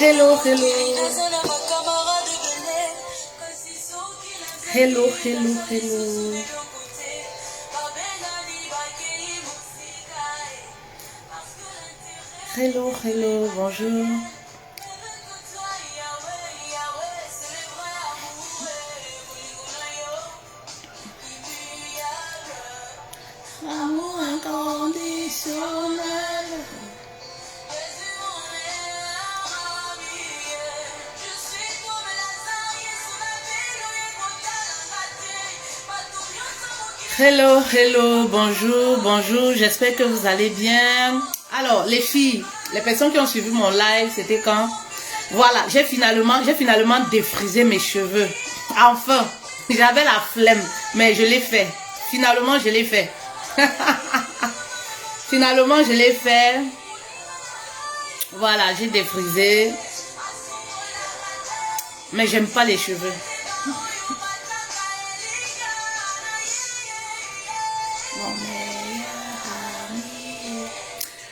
Hello, hello. Hello, hello, hello. Hello, hello, bonjour. Amour inconditionnel. Hello, hello, bonjour, bonjour, j'espère que vous allez bien. Alors, les filles, les personnes qui ont suivi mon live, c'était quand? Voilà, j'ai finalement défrisé mes cheveux. Enfin, j'avais la flemme, mais je l'ai fait. Finalement, je l'ai fait. Finalement, je l'ai fait. Voilà, j'ai défrisé. Mais j'aime pas les cheveux.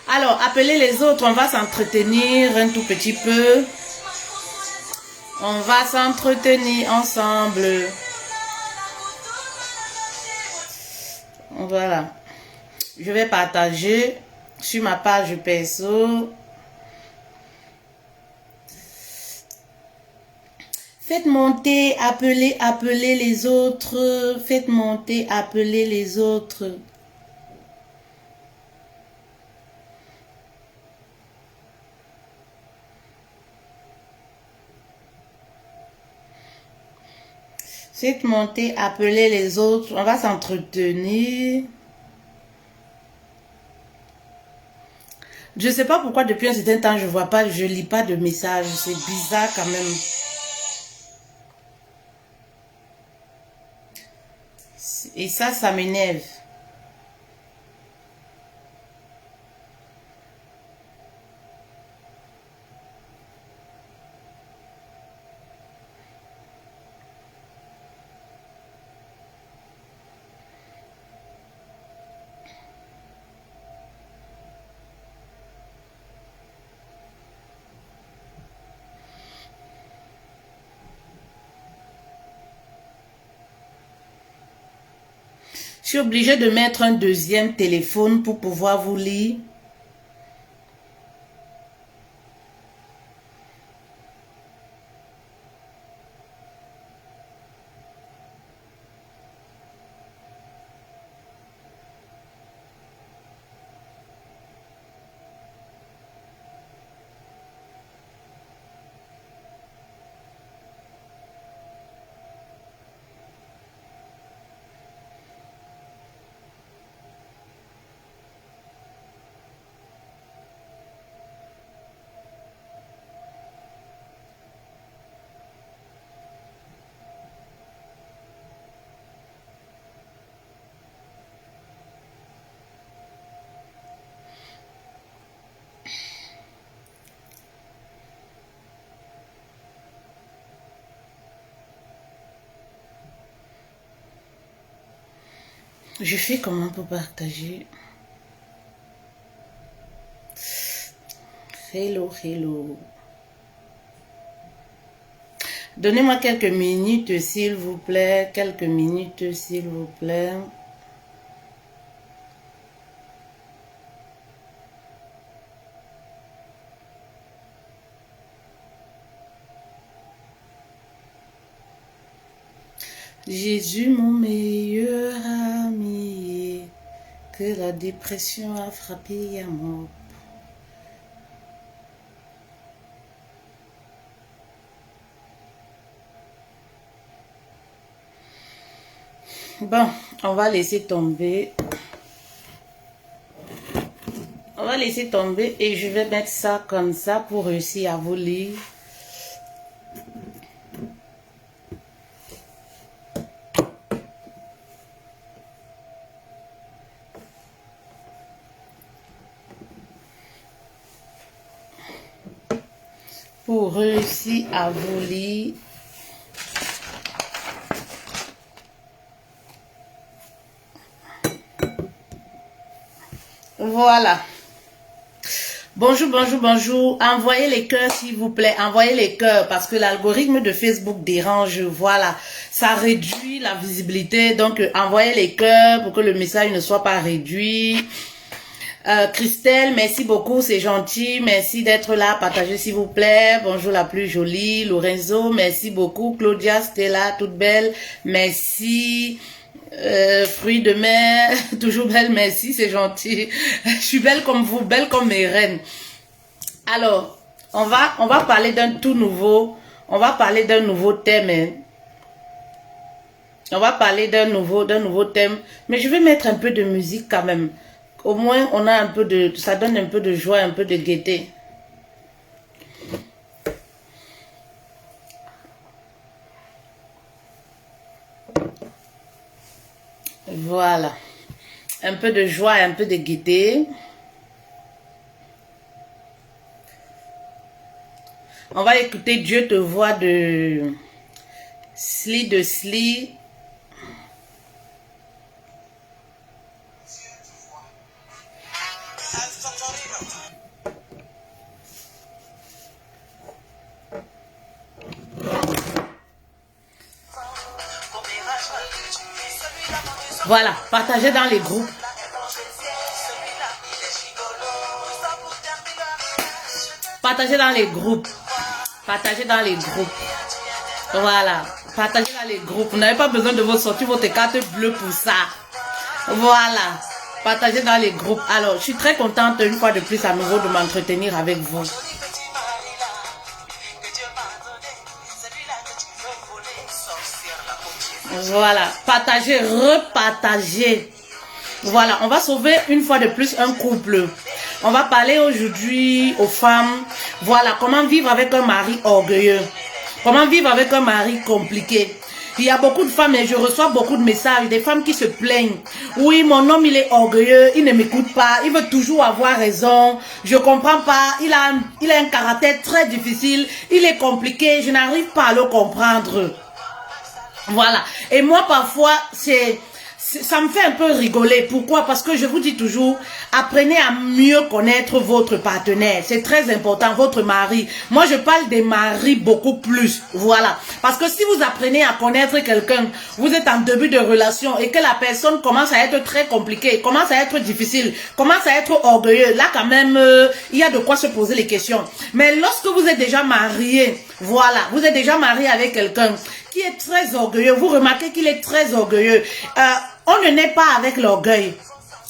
Alors, appelez les autres, on va s'entretenir un tout petit peu. On va s'entretenir ensemble. Voilà. Je vais partager sur ma page perso. Faites monter, appelez les autres. Faites monter, appelez les autres. Faites monter, appelez les autres. On va s'entretenir. Je ne sais pas pourquoi depuis un certain temps, je lis pas de messages. C'est bizarre quand même. Et ça m'énerve. Je suis obligée de mettre un deuxième téléphone pour pouvoir vous lire. Je fais comment pour partager? Hello, hello. Donnez-moi quelques minutes, s'il vous plaît. Quelques minutes, s'il vous plaît. Jésus, mon meilleur ami, que la dépression a frappé à mort. Bon, on va laisser tomber. On va laisser tomber et je vais mettre ça comme ça pour réussir à vous lire. Pour réussir à vous lire. Voilà. Bonjour, bonjour, bonjour. Envoyez les cœurs, s'il vous plaît. Envoyez les cœurs parce que l'algorithme de Facebook dérange. Voilà. Ça réduit la visibilité. Donc, envoyez les cœurs pour que le message ne soit pas réduit. Christelle, merci beaucoup. C'est gentil. Merci d'être là. Partagez, s'il vous plaît. Bonjour, la plus jolie. Lorenzo, merci beaucoup. Claudia, Stella, toute belle. Merci. Fruits de mer, toujours belle, merci, c'est gentil. Je suis belle comme vous, belle comme mes reines. Alors, on va parler d'un tout nouveau, on va parler d'un nouveau thème. Hein. On va parler d'un nouveau thème, mais je vais mettre un peu de musique quand même. Au moins, on a un peu de, ça donne un peu de joie, un peu de gaieté. Voilà. Un peu de joie et un peu de gaieté. On va écouter Dieu te voit de Sly. Voilà, partagez dans les groupes. Partagez dans les groupes. Partagez dans les groupes. Voilà, partagez dans les groupes. Vous n'avez pas besoin de sortir votre carte bleue pour ça. Voilà, partagez dans les groupes. Alors, je suis très contente une fois de plus à nouveau de m'entretenir avec vous. Voilà, partagez, repartagez. Voilà, on va sauver une fois de plus un couple. On va parler aujourd'hui aux femmes. Voilà, comment vivre avec un mari orgueilleux. Comment vivre avec un mari compliqué. Il y a beaucoup de femmes et je reçois beaucoup de messages, des femmes qui se plaignent. Oui, mon homme, il est orgueilleux, il ne m'écoute pas, il veut toujours avoir raison. Je comprends pas, il a un caractère très difficile, il est compliqué, je n'arrive pas à le comprendre. Voilà. Et moi, parfois, ça me fait un peu rigoler. Pourquoi? Parce que je vous dis toujours, apprenez à mieux connaître votre partenaire. C'est très important, votre mari. Moi, je parle des maris beaucoup plus. Voilà. Parce que si vous apprenez à connaître quelqu'un, vous êtes en début de relation et que la personne commence à être très compliquée, commence à être difficile, commence à être orgueilleux, là quand même, il y a de quoi se poser les questions. Mais lorsque vous êtes déjà marié, voilà, vous êtes déjà marié avec quelqu'un qui est très orgueilleux, vous remarquez qu'il est très orgueilleux. On ne naît pas avec l'orgueil.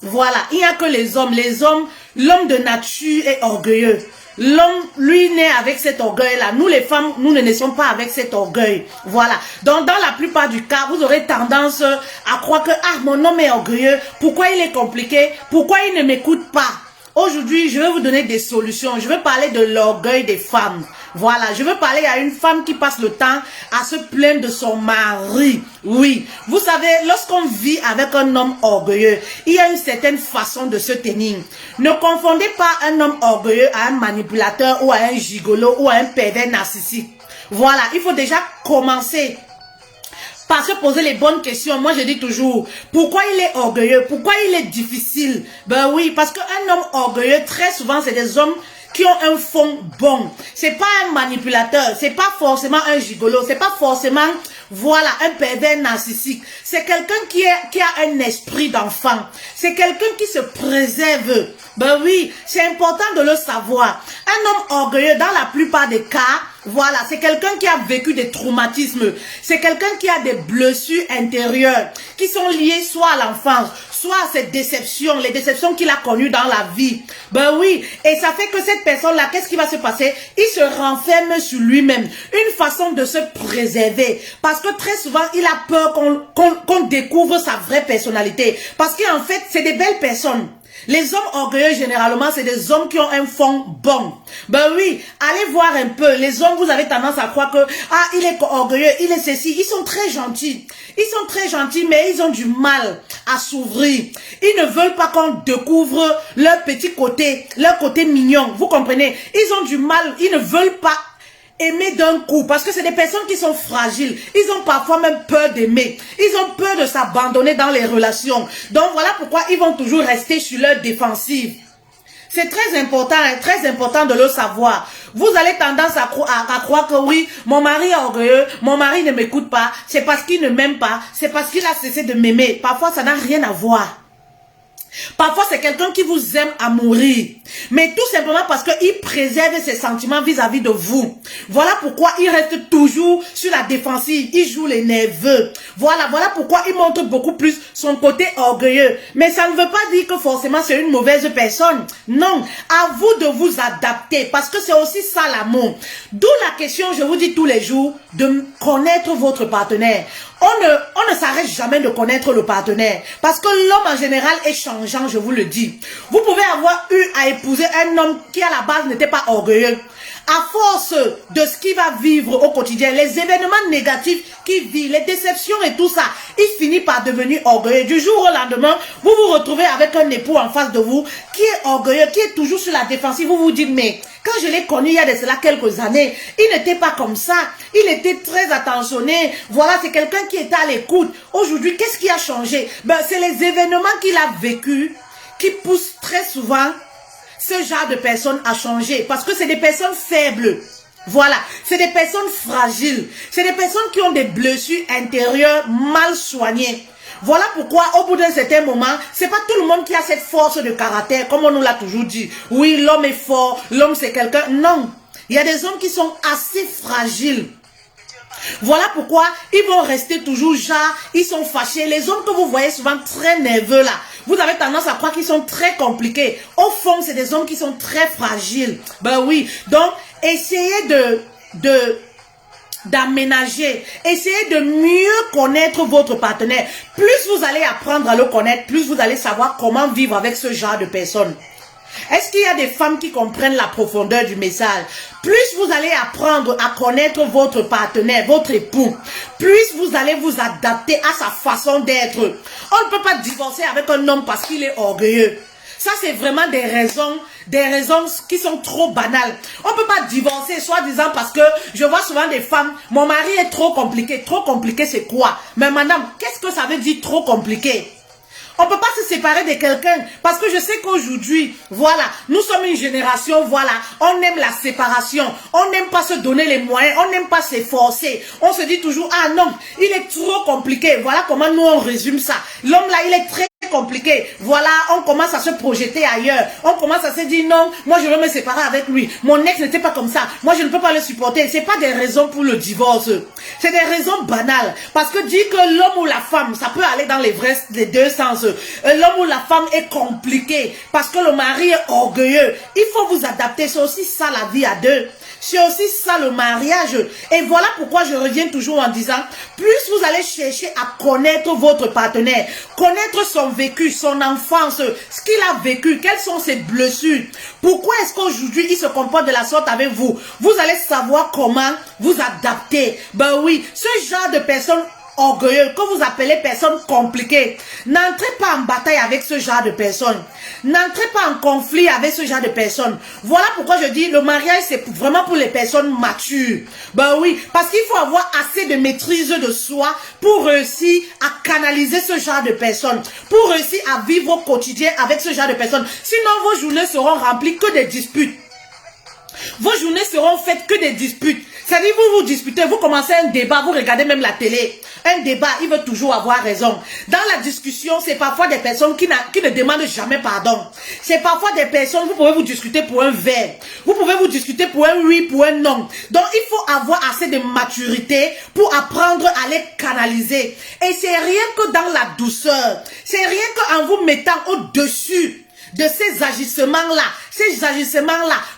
Voilà, il n'y a que les hommes. Les hommes, l'homme de nature est orgueilleux. L'homme, lui, naît avec cet orgueil-là. Nous, les femmes, nous ne naissons pas avec cet orgueil. Voilà. Donc, dans la plupart du cas, vous aurez tendance à croire que, ah, mon homme est orgueilleux. Pourquoi il est compliqué? Pourquoi il ne m'écoute pas? Aujourd'hui, je vais vous donner des solutions. Je vais parler de l'orgueil des femmes. Voilà, je veux parler à une femme qui passe le temps à se plaindre de son mari. Oui, vous savez, lorsqu'on vit avec un homme orgueilleux, il y a une certaine façon de se tenir. Ne confondez pas un homme orgueilleux à un manipulateur ou à un gigolo ou à un pervers narcissique. Voilà, il faut déjà commencer par se poser les bonnes questions. Moi, je dis toujours, pourquoi il est orgueilleux? Pourquoi il est difficile? Ben oui, parce qu'un homme orgueilleux, très souvent, c'est des hommes qui ont un fond bon. C'est pas un manipulateur, c'est pas forcément un gigolo, c'est pas forcément, voilà, un pervers narcissique. C'est quelqu'un qui a un esprit d'enfant. C'est quelqu'un qui se préserve. Ben oui, c'est important de le savoir. Un homme orgueilleux, dans la plupart des cas, voilà, c'est quelqu'un qui a vécu des traumatismes. C'est quelqu'un qui a des blessures intérieures qui sont liées soit à l'enfance, soit à ses déceptions, les déceptions qu'il a connues dans la vie. Ben oui, et ça fait que cette personne-là, qu'est-ce qui va se passer? Il se renferme sur lui-même. Une façon de se préserver. Parce que très souvent, il a peur qu'on découvre sa vraie personnalité. Parce qu'en fait, c'est des belles personnes. Les hommes orgueilleux, généralement, c'est des hommes qui ont un fond bon. Ben oui, allez voir un peu. Les hommes, vous avez tendance à croire que, ah, il est orgueilleux, il est ceci. Ils sont très gentils. Ils sont très gentils, mais ils ont du mal à s'ouvrir. Ils ne veulent pas qu'on découvre leur petit côté, leur côté mignon. Vous comprenez? Ils ont du mal, ils ne veulent pas aimer d'un coup, parce que c'est des personnes qui sont fragiles. Ils ont parfois même peur d'aimer. Ils ont peur de s'abandonner dans les relations. Donc voilà pourquoi ils vont toujours rester sur leur défensive. C'est très important de le savoir. Vous allez tendance à croire que oui, mon mari est orgueilleux, mon mari ne m'écoute pas, c'est parce qu'il ne m'aime pas, c'est parce qu'il a cessé de m'aimer. Parfois, ça n'a rien à voir. Parfois, c'est quelqu'un qui vous aime à mourir. Mais tout simplement parce qu'il préserve ses sentiments vis-à-vis de vous. Voilà pourquoi il reste toujours sur la défensive. Il joue les nerveux. Voilà pourquoi il montre beaucoup plus son côté orgueilleux. Mais ça ne veut pas dire que forcément c'est une mauvaise personne. Non, à vous de vous adapter. Parce que c'est aussi ça l'amour. D'où la question, je vous dis tous les jours, de connaître votre partenaire. On ne s'arrête jamais de connaître le partenaire. Parce que l'homme en général est changeant, je vous le dis. Vous pouvez avoir eu à épouser un homme qui à la base n'était pas orgueilleux. À force de ce qu'il va vivre au quotidien, les événements négatifs qu'il vit, les déceptions et tout ça, il finit par devenir orgueilleux. Du jour au lendemain, vous vous retrouvez avec un époux en face de vous qui est orgueilleux, qui est toujours sur la défensive. Vous vous dites, mais quand je l'ai connu il y a de cela quelques années, il n'était pas comme ça. Il était très attentionné. Voilà, c'est quelqu'un qui était à l'écoute. Aujourd'hui, qu'est-ce qui a changé? Ben, c'est les événements qu'il a vécus qui poussent très souvent ce genre de personnes à changer. Parce que c'est des personnes faibles. Voilà, c'est des personnes fragiles. C'est des personnes qui ont des blessures intérieures mal soignées. Voilà pourquoi au bout d'un certain moment, c'est pas tout le monde qui a cette force de caractère, comme on nous l'a toujours dit. Oui, l'homme est fort, l'homme c'est quelqu'un. Non, il y a des hommes qui sont assez fragiles. Voilà pourquoi ils vont rester toujours genre, ils sont fâchés. Les hommes que vous voyez souvent très nerveux là, vous avez tendance à croire qu'ils sont très compliqués. Au fond, c'est des hommes qui sont très fragiles. Ben oui, donc essayez d'aménager, essayez de mieux connaître votre partenaire. Plus vous allez apprendre à le connaître, plus vous allez savoir comment vivre avec ce genre de personnes. Est-ce qu'il y a des femmes qui comprennent la profondeur du message? Plus vous allez apprendre à connaître votre partenaire, votre époux, plus vous allez vous adapter à sa façon d'être. On ne peut pas divorcer avec un homme parce qu'il est orgueilleux. Ça, c'est vraiment des raisons qui sont trop banales. On ne peut pas divorcer, soi-disant, parce que je vois souvent des femmes, mon mari est trop compliqué. Trop compliqué, c'est quoi? Mais madame, qu'est-ce que ça veut dire trop compliqué? On ne peut pas se séparer de quelqu'un parce que je sais qu'aujourd'hui, voilà, nous sommes une génération, voilà, on aime la séparation, on n'aime pas se donner les moyens, on n'aime pas s'efforcer. On se dit toujours, ah non, il est trop compliqué. Voilà comment nous on résume ça. L'homme là, il est très compliqué. Voilà, on commence à se projeter ailleurs. On commence à se dire non, moi je veux me séparer avec lui. Mon ex n'était pas comme ça. Moi je ne peux pas le supporter. C'est pas des raisons pour le divorce. C'est des raisons banales. Parce que dire que l'homme ou la femme, ça peut aller dans les deux sens. L'homme ou la femme est compliqué parce que le mari est orgueilleux. Il faut vous adapter. C'est aussi ça la vie à deux. C'est aussi ça le mariage. Et voilà pourquoi je reviens toujours en disant, plus vous allez chercher à connaître votre partenaire, connaître son vécu, son enfance, ce qu'il a vécu, quelles sont ses blessures, pourquoi est-ce qu'aujourd'hui il se comporte de la sorte avec vous, vous allez savoir comment vous adapter. Ben oui, ce genre de personnes orgueilleux, que vous appelez personnes compliquées, n'entrez pas en bataille avec ce genre de personnes. N'entrez pas en conflit avec ce genre de personnes. Voilà pourquoi je dis le mariage c'est vraiment pour les personnes matures. Ben oui, parce qu'il faut avoir assez de maîtrise de soi pour réussir à canaliser ce genre de personnes, pour réussir à vivre au quotidien avec ce genre de personnes. Sinon vos journées seront remplies que des disputes. Vos journées seront faites que des disputes. C'est-à-dire, vous disputez, vous commencez un débat, vous regardez même la télé. Un débat, il veut toujours avoir raison. Dans la discussion, c'est parfois des personnes qui ne demandent jamais pardon. C'est parfois des personnes, vous pouvez vous discuter pour un verre. Vous pouvez vous discuter pour un oui, pour un non. Donc, il faut avoir assez de maturité pour apprendre à les canaliser. Et c'est rien que dans la douceur. C'est rien qu'en vous mettant au-dessus de ces agissements-là,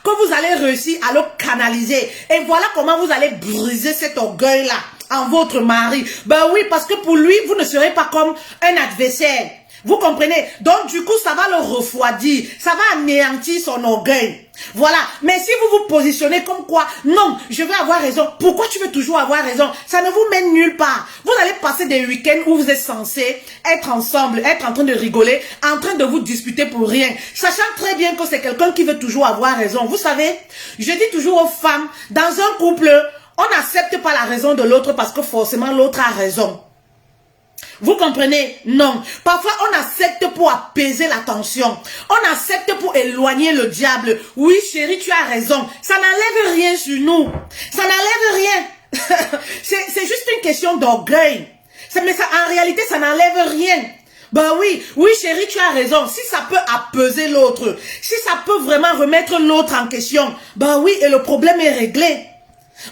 que vous allez réussir à le canaliser. Et voilà comment vous allez briser cet orgueil-là en votre mari. Ben oui, parce que pour lui, vous ne serez pas comme un adversaire. Vous comprenez? Donc du coup, ça va le refroidir, ça va anéantir son orgueil. Voilà. Mais si vous vous positionnez comme quoi, non, je veux avoir raison. Pourquoi tu veux toujours avoir raison? Ça ne vous mène nulle part. Vous allez passer des week-ends où vous êtes censés être ensemble, être en train de rigoler, en train de vous disputer pour rien, sachant très bien que c'est quelqu'un qui veut toujours avoir raison. Vous savez, je dis toujours aux femmes, dans un couple, on n'accepte pas la raison de l'autre parce que forcément l'autre a raison. Vous comprenez? Non. Parfois, on accepte pour apaiser la tension. On accepte pour éloigner le diable. Oui, chérie, tu as raison. Ça n'enlève rien sur nous. Ça n'enlève rien. C'est juste une question d'orgueil. Mais ça, en réalité, ça n'enlève rien. Ben oui, oui chérie, tu as raison. Si ça peut apaiser l'autre, si ça peut vraiment remettre l'autre en question, ben oui, et le problème est réglé.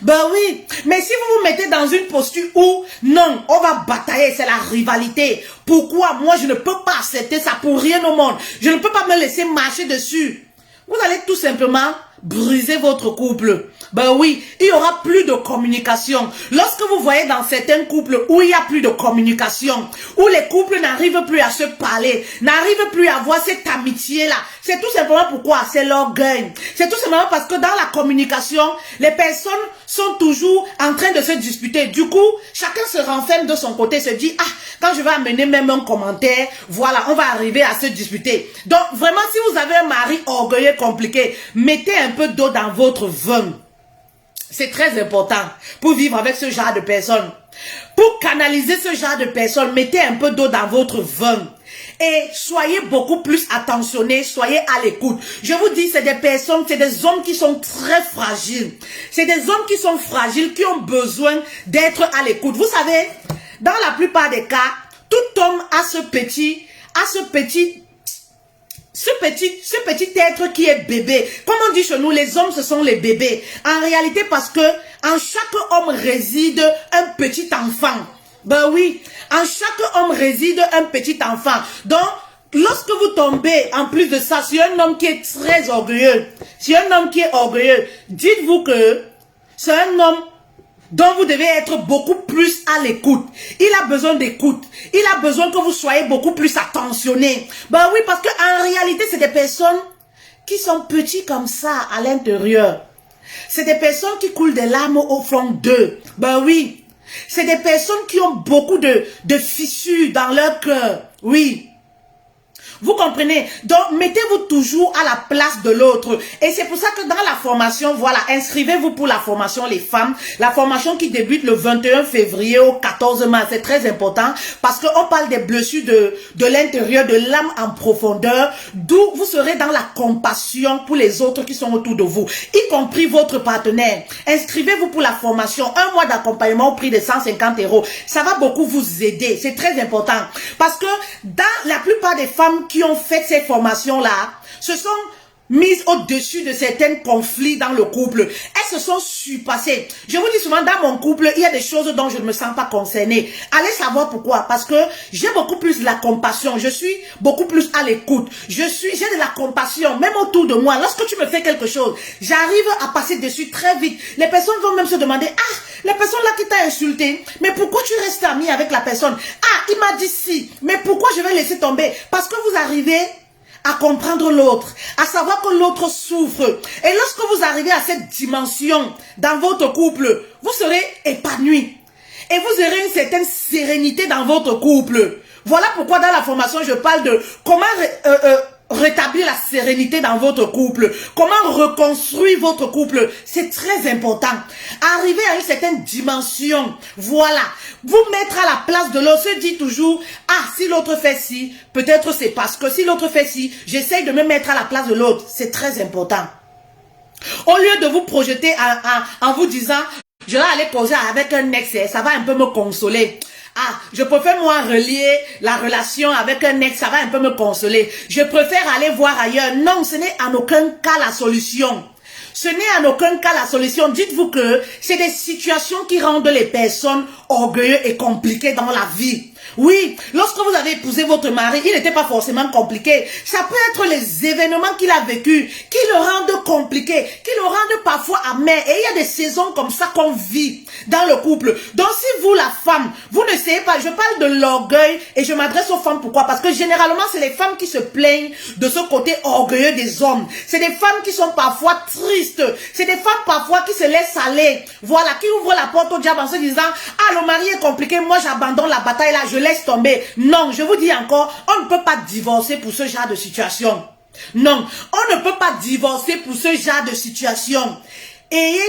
Ben oui, mais si vous vous mettez dans une posture où, non, on va batailler, c'est la rivalité. Pourquoi moi je ne peux pas accepter ça pour rien au monde? Je ne peux pas me laisser marcher dessus. Vous allez tout simplement briser votre couple. Ben oui, il y aura plus de communication. Lorsque vous voyez dans certains couples où il y a plus de communication, où les couples n'arrivent plus à se parler, n'arrivent plus à avoir cette amitié-là, c'est tout simplement pourquoi? C'est l'orgueil. C'est tout simplement parce que dans la communication, les personnes sont toujours en train de se disputer. Du coup, chacun se renferme de son côté, se dit, ah, quand je vais amener même un commentaire, voilà, on va arriver à se disputer. Donc, vraiment, si vous avez un mari orgueilleux, compliqué, mettez un peu d'eau dans votre vin. C'est très important pour vivre avec ce genre de personnes. Pour canaliser ce genre de personnes, mettez un peu d'eau dans votre vin. Et soyez beaucoup plus attentionnés, soyez à l'écoute. Je vous dis, c'est des personnes, c'est des hommes qui sont très fragiles. C'est des hommes qui sont fragiles, qui ont besoin d'être à l'écoute. Vous savez, dans la plupart des cas, tout homme a ce petit être qui est bébé. Comme on dit chez nous, les hommes, ce sont les bébés. En réalité, parce que en chaque homme réside un petit enfant. Ben oui, en chaque homme réside un petit enfant. Donc, lorsque vous tombez, en plus de ça, sur un homme qui est très orgueilleux, dites-vous que c'est un homme dont vous devez être beaucoup plus à l'écoute. Il a besoin d'écoute. Il a besoin que vous soyez beaucoup plus attentionnés. Ben oui, parce qu'en réalité, c'est des personnes qui sont petits comme ça à l'intérieur. C'est des personnes qui coulent des larmes au fond d'eux. Ben oui. C'est des personnes qui ont beaucoup de fissures dans leur cœur. Oui. Vous comprenez? Donc, mettez-vous toujours à la place de l'autre. Et c'est pour ça que dans la formation, voilà, inscrivez-vous pour la formation les femmes. La formation qui débute le 21 février au 14 mars. C'est très important parce qu'on parle des blessures de l'intérieur, de l'âme en profondeur, d'où vous serez dans la compassion pour les autres qui sont autour de vous, y compris votre partenaire. Inscrivez-vous pour la formation. Un mois d'accompagnement au prix de 150 €. Ça va beaucoup vous aider. C'est très important. Parce que dans la plupart des femmes qui ont fait ces formations-là, se sont mises au-dessus de certains conflits dans le couple. Elles se sont surpassées. Je vous dis souvent, dans mon couple, il y a des choses dont je ne me sens pas concernée. Allez savoir pourquoi. Parce que j'ai beaucoup plus de la compassion. Je suis beaucoup plus à l'écoute. J'ai de la compassion, même autour de moi. Lorsque tu me fais quelque chose, j'arrive à passer dessus très vite. Les personnes vont même se demander, ah, la personne là qui t'a insulté, mais pourquoi tu restes ami avec la personne? Ah, il m'a dit si, mais pourquoi je vais laisser tomber? Parce que vous arrivez à comprendre l'autre, à savoir que l'autre souffre. Et lorsque vous arrivez à cette dimension dans votre couple, vous serez épanoui. Et vous aurez une certaine sérénité dans votre couple. Voilà pourquoi dans la formation, je parle de comment rétablir la sérénité dans votre couple. Comment reconstruire votre couple. C'est très important. Arriver à une certaine dimension. Voilà. Vous mettre à la place de l'autre. Se dit toujours, ah, si l'autre fait ci, peut-être c'est parce que si l'autre fait ci, j'essaye de me mettre à la place de l'autre. C'est très important. Au lieu de vous projeter en vous disant, je vais aller causer avec un ex, ça va un peu me consoler. Ah, je préfère moi relier la relation avec un ex, ça va un peu me consoler. Je préfère aller voir ailleurs. Non, ce n'est en aucun cas la solution. Ce n'est en aucun cas la solution. Dites-vous que c'est des situations qui rendent les personnes orgueilleuses et compliquées dans la vie. Oui, lorsque vous avez épousé votre mari, il n'était pas forcément compliqué. Ça peut être les événements qu'il a vécus qui le rendent compliqué, qui le rendent parfois amer. Et il y a des saisons comme ça qu'on vit dans le couple. Donc si vous, la femme, vous ne savez pas, je parle de l'orgueil et je m'adresse aux femmes. Pourquoi? Parce que généralement, c'est les femmes qui se plaignent de ce côté orgueilleux des hommes. C'est des femmes qui sont parfois tristes. C'est des femmes parfois qui se laissent aller. Voilà, qui ouvrent la porte au diable en se disant, ah, le mari est compliqué, moi j'abandonne la bataille là, je laisse tomber. Non, je vous dis encore, on ne peut pas divorcer pour ce genre de situation. Non, on ne peut pas divorcer pour ce genre de situation. Ayez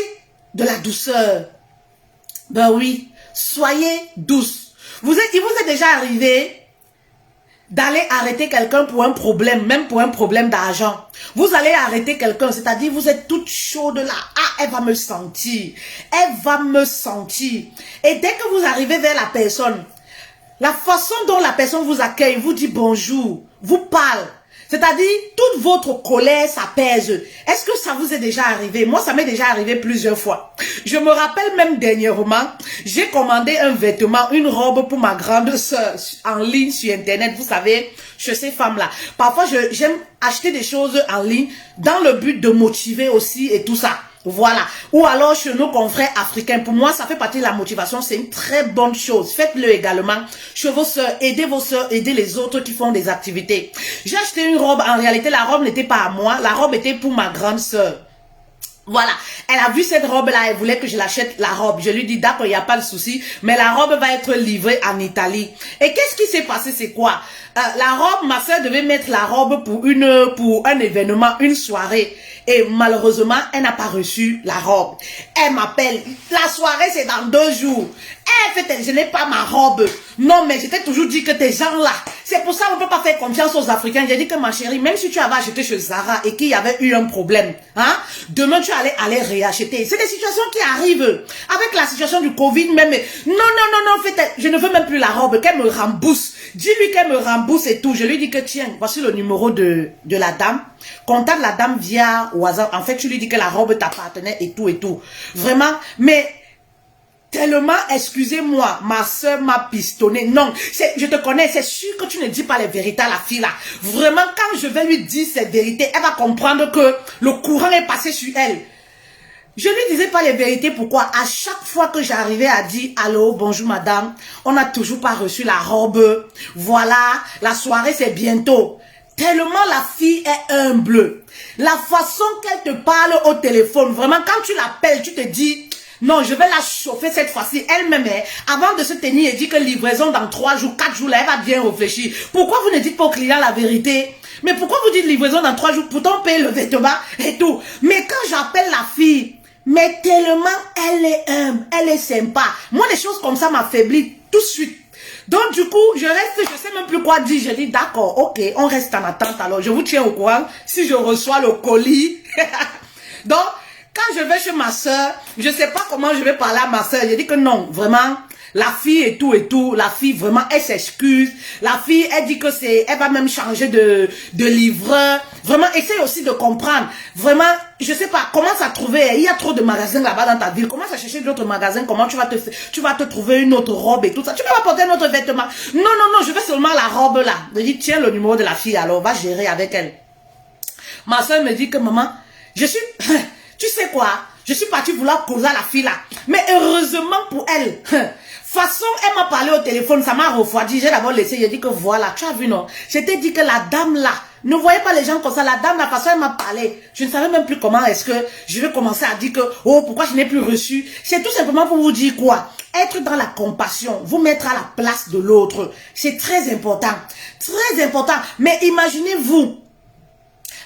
de la douceur. Ben oui, soyez douce. Il vous est déjà arrivé d'aller arrêter quelqu'un pour un problème, même pour un problème d'argent. Vous allez arrêter quelqu'un, c'est-à-dire vous êtes toute chaude là. Ah, elle va me sentir. Elle va me sentir. Et dès que vous arrivez vers la personne, la façon dont la personne vous accueille, vous dit bonjour, vous parle. C'est-à-dire, toute votre colère s'apaise. Est-ce que ça vous est déjà arrivé? Moi, ça m'est déjà arrivé plusieurs fois. Je me rappelle même dernièrement, j'ai commandé un vêtement, une robe pour ma grande soeur en ligne sur Internet. Vous savez, chez ces femmes-là. Parfois, j'aime acheter des choses en ligne dans le but de motiver aussi et tout ça. Voilà. Ou alors chez nos confrères africains. Pour moi, ça fait partie de la motivation. C'est une très bonne chose. Faites-le également chez vos soeurs. Aidez vos soeurs, aidez les autres qui font des activités. J'ai acheté une robe. En réalité, la robe n'était pas à moi. La robe était pour ma grande soeur. Voilà, elle a vu cette robe-là, elle voulait que je l'achète la robe. Je lui dis, d'accord, il n'y a pas de souci, mais la robe va être livrée en Italie. Et qu'est-ce qui s'est passé, c'est quoi? La robe, ma soeur devait mettre la robe pour un événement, une soirée. Et malheureusement, elle n'a pas reçu la robe. Elle m'appelle, la soirée c'est dans 2 jours. Elle fait, je n'ai pas ma robe. Non, mais je t'ai toujours dit que tes gens là, c'est pour ça qu'on ne peut pas faire confiance aux Africains. J'ai dit que ma chérie, même si tu avais acheté chez Zara et qu'il y avait eu un problème, hein, demain tu allais aller réacheter. C'est des situations qui arrivent. Avec la situation du Covid même. Non, fait, je ne veux même plus la robe, qu'elle me rembourse. Dis-lui qu'elle me rembourse et tout. Je lui dis que tiens, voici le numéro de la dame. Contacte la dame via WhatsApp. En fait, tu lui dis que la robe t'appartenait et tout et tout. Vraiment, mais tellement, excusez-moi, ma soeur m'a pistonné. Non, je te connais, c'est sûr que tu ne dis pas les vérités à la fille là. Vraiment, quand je vais lui dire cette vérité, elle va comprendre que le courant est passé sur elle. Je lui disais pas les vérités, pourquoi? À chaque fois que j'arrivais à dire « Allô, bonjour madame, on n'a toujours pas reçu la robe. Voilà, la soirée c'est bientôt. » Tellement la fille est humble. La façon qu'elle te parle au téléphone, vraiment, quand tu l'appelles, tu te dis « Non, je vais la chauffer cette fois-ci. » Elle-même, avant de se tenir et dire que livraison dans 3 jours, 4 jours, là, elle va bien réfléchir. Pourquoi vous ne dites pas au client la vérité? Mais pourquoi vous dites livraison dans 3 jours? Pourtant, on paye le vêtement et tout. Mais quand j'appelle la fille, mais tellement elle est humble, elle est sympa. Moi, des choses comme ça m'affaiblissent tout de suite. Donc, du coup, je reste, je sais même plus quoi dire. Je dis, d'accord, ok, on reste en attente. Alors, je vous tiens au courant si je reçois le colis. Donc, quand je vais chez ma soeur, je sais pas comment je vais parler à ma soeur. Je dis que non, vraiment, la fille et tout, la fille vraiment, elle s'excuse. La fille, elle dit que elle va même changer de livreur. Vraiment, essaye aussi de comprendre. Vraiment, je sais pas, commence à trouver, il y a trop de magasins là-bas dans ta ville. Commence à chercher d'autres magasins, comment tu vas te trouver une autre robe et tout ça. Tu peux pas porter un autre vêtement. Non, je veux seulement la robe là. Je dis, tiens le numéro de la fille, alors va gérer avec elle. Ma soeur me dit que maman, tu sais quoi, je suis partie vouloir causer à la fille là. Mais heureusement pour elle, façon, elle m'a parlé au téléphone, ça m'a refroidi. J'ai d'abord laissé, j'ai dit que voilà, tu as vu non. Je t'ai dit que la dame là, ne voyez pas les gens comme ça. La dame, la façon elle m'a parlé, je ne savais même plus comment est-ce que je vais commencer à dire que, oh, pourquoi je n'ai plus reçu. C'est tout simplement pour vous dire quoi? Être dans la compassion, vous mettre à la place de l'autre. C'est très important. Très important. Mais imaginez-vous,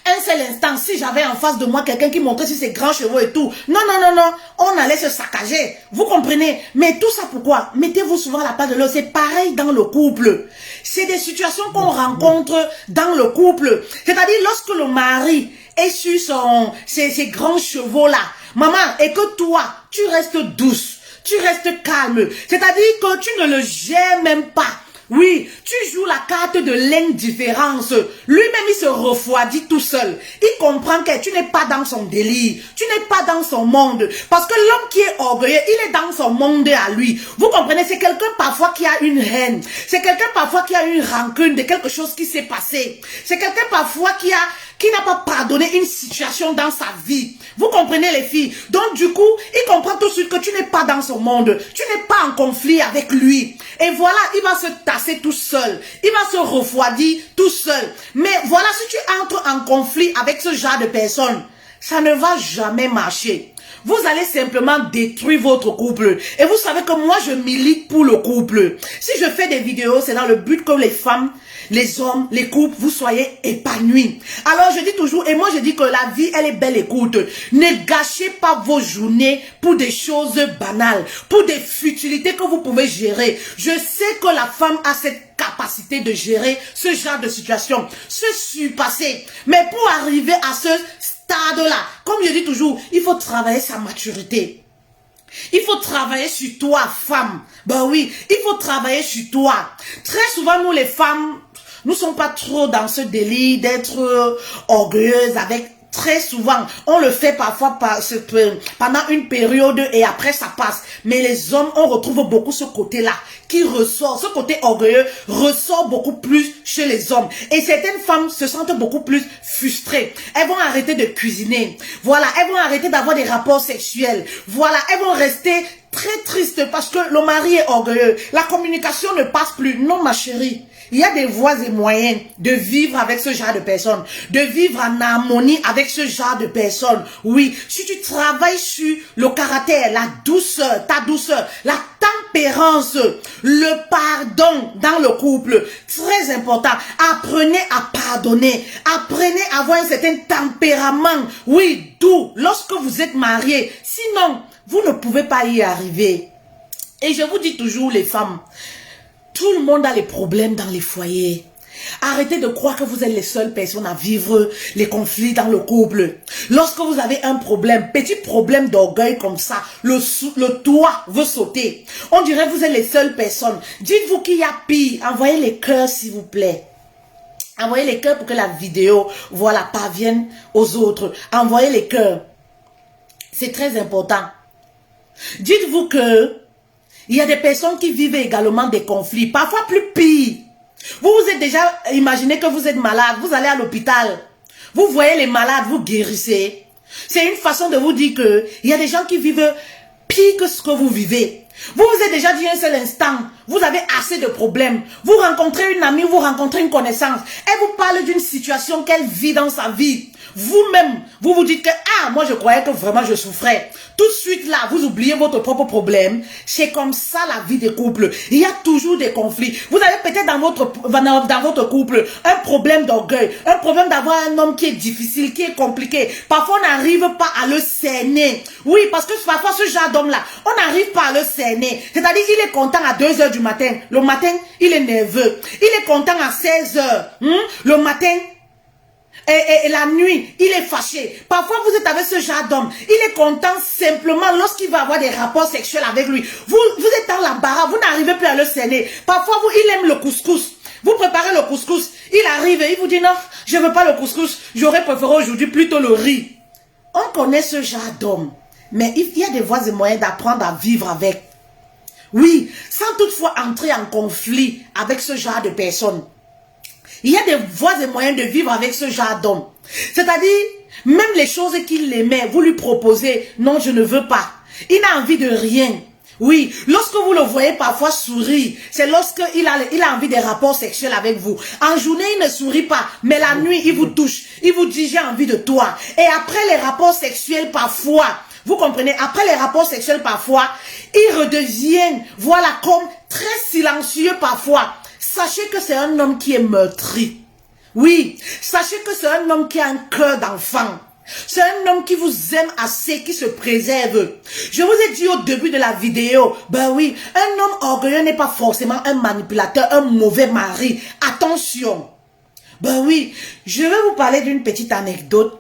un seul instant, si j'avais en face de moi quelqu'un qui montrait sur ses grands chevaux et tout, non, on allait se saccager. Vous comprenez? Mais tout ça pourquoi? Mettez-vous souvent à la place de l'autre. C'est pareil dans le couple. C'est des situations qu'on rencontre dans le couple. C'est-à-dire lorsque le mari est sur ses grands chevaux là, maman, et que toi, tu restes douce, tu restes calme. C'est-à-dire que tu ne le gères même pas. Oui, tu joues la carte de l'indifférence. Lui-même, il se refroidit tout seul. Il comprend que tu n'es pas dans son délire. Tu n'es pas dans son monde. Parce que l'homme qui est orgueilleux, il est dans son monde à lui. Vous comprenez, c'est quelqu'un parfois qui a une haine. C'est quelqu'un parfois qui a une rancune de quelque chose qui s'est passé. C'est quelqu'un parfois qui n'a pas pardonné une situation dans sa vie. Vous comprenez les filles? Donc du coup, il comprend tout de suite que tu n'es pas dans son monde. Tu n'es pas en conflit avec lui. Et voilà, il va se tasser tout seul. Il va se refroidir tout seul. Mais voilà, si tu entres en conflit avec ce genre de personnes, ça ne va jamais marcher. vous allez simplement détruire votre couple. Et vous savez que moi, je milite pour le couple. Si je fais des vidéos, c'est dans le but que les femmes, les hommes, les couples, vous soyez épanouis. Alors, je dis toujours, et moi, je dis que la vie, elle est belle, écoute. Ne gâchez pas vos journées pour des choses banales, pour des futilités que vous pouvez gérer. Je sais que la femme a cette capacité de gérer ce genre de situation, se surpasser. Mais pour arriver à ce stade-là, comme je dis toujours, il faut travailler sa maturité. Il faut travailler sur toi, femme. Ben oui, il faut travailler sur toi. Très souvent, nous les femmes, nous ne sommes pas trop dans ce délit d'être orgueilleuses avec... Très souvent, on le fait parfois pendant une période et après ça passe. Mais les hommes, on retrouve beaucoup ce côté-là qui ressort. Ce côté orgueilleux ressort beaucoup plus chez les hommes. Et certaines femmes se sentent beaucoup plus frustrées. Elles vont arrêter de cuisiner. Voilà, elles vont arrêter d'avoir des rapports sexuels. Voilà, elles vont rester très tristes parce que le mari est orgueilleux. La communication ne passe plus. Non, ma chérie. Il y a des voies et moyens de vivre avec ce genre de personnes, de vivre en harmonie avec ce genre de personnes. Oui, si tu travailles sur le caractère, la douceur, ta douceur, la tempérance, le pardon dans le couple, très important. Apprenez à pardonner, apprenez à avoir un certain tempérament. Oui, doux, lorsque vous êtes mariés. Sinon, vous ne pouvez pas y arriver. Et je vous dis toujours, les femmes, tout le monde a les problèmes dans les foyers. Arrêtez de croire que vous êtes les seules personnes à vivre les conflits dans le couple. Lorsque vous avez un problème, petit problème d'orgueil comme ça, le toit veut sauter. On dirait que vous êtes les seules personnes. Dites-vous qu'il y a pire. Envoyez les cœurs, s'il vous plaît. Envoyez les cœurs pour que la vidéo, voilà, parvienne aux autres. Envoyez les cœurs. C'est très important. Dites-vous que il y a des personnes qui vivent également des conflits, parfois plus pires. Vous vous êtes déjà imaginé que vous êtes malade, vous allez à l'hôpital. Vous voyez les malades, vous guérissez. C'est une façon de vous dire que il y a des gens qui vivent pire que ce que vous vivez. Vous vous êtes déjà dit un seul instant, vous avez assez de problèmes. Vous rencontrez une amie, vous rencontrez une connaissance. Elle vous parle d'une situation qu'elle vit dans sa vie. Vous-même, vous vous dites que, ah, moi je croyais que vraiment je souffrais. Tout de suite là, vous oubliez votre propre problème. C'est comme ça la vie des couples. Il y a toujours des conflits. Vous avez peut-être dans votre couple un problème d'orgueil, un problème d'avoir un homme qui est difficile, qui est compliqué. Parfois on n'arrive pas à le cerner. Oui, parce que parfois ce genre d'homme-là, on n'arrive pas à le cerner. C'est-à-dire il est content à 2 h du matin. Le matin, il est nerveux. Il est content à 16 h. Le matin, et la nuit, il est fâché. Parfois, vous êtes avec ce genre d'homme. Il est content simplement lorsqu'il va avoir des rapports sexuels avec lui. Vous êtes dans la baraque, vous n'arrivez plus à le cerner. Parfois, il aime le couscous. Vous préparez le couscous. Il arrive et il vous dit non, je ne veux pas le couscous. J'aurais préféré aujourd'hui plutôt le riz. On connaît ce genre d'homme. Mais il y a des voies et moyens d'apprendre à vivre avec. Oui, sans toutefois entrer en conflit avec ce genre de personnes. Il y a des voies et moyens de vivre avec ce genre d'homme. C'est-à-dire, même les choses qu'il aimait, vous lui proposez, non, je ne veux pas. Il n'a envie de rien. Oui, lorsque vous le voyez parfois sourire, c'est lorsqu'il a envie des rapports sexuels avec vous. En journée, il ne sourit pas, mais la nuit, il vous touche. Il vous dit, j'ai envie de toi. Et après les rapports sexuels, parfois, vous comprenez, après les rapports sexuels, parfois, il redevient, voilà, comme très silencieux parfois. Sachez que c'est un homme qui est meurtri. Oui, sachez que c'est un homme qui a un cœur d'enfant. C'est un homme qui vous aime assez, qui se préserve. Je vous ai dit au début de la vidéo, ben oui, un homme orgueilleux n'est pas forcément un manipulateur, un mauvais mari. Attention. Ben oui, je vais vous parler d'une petite anecdote.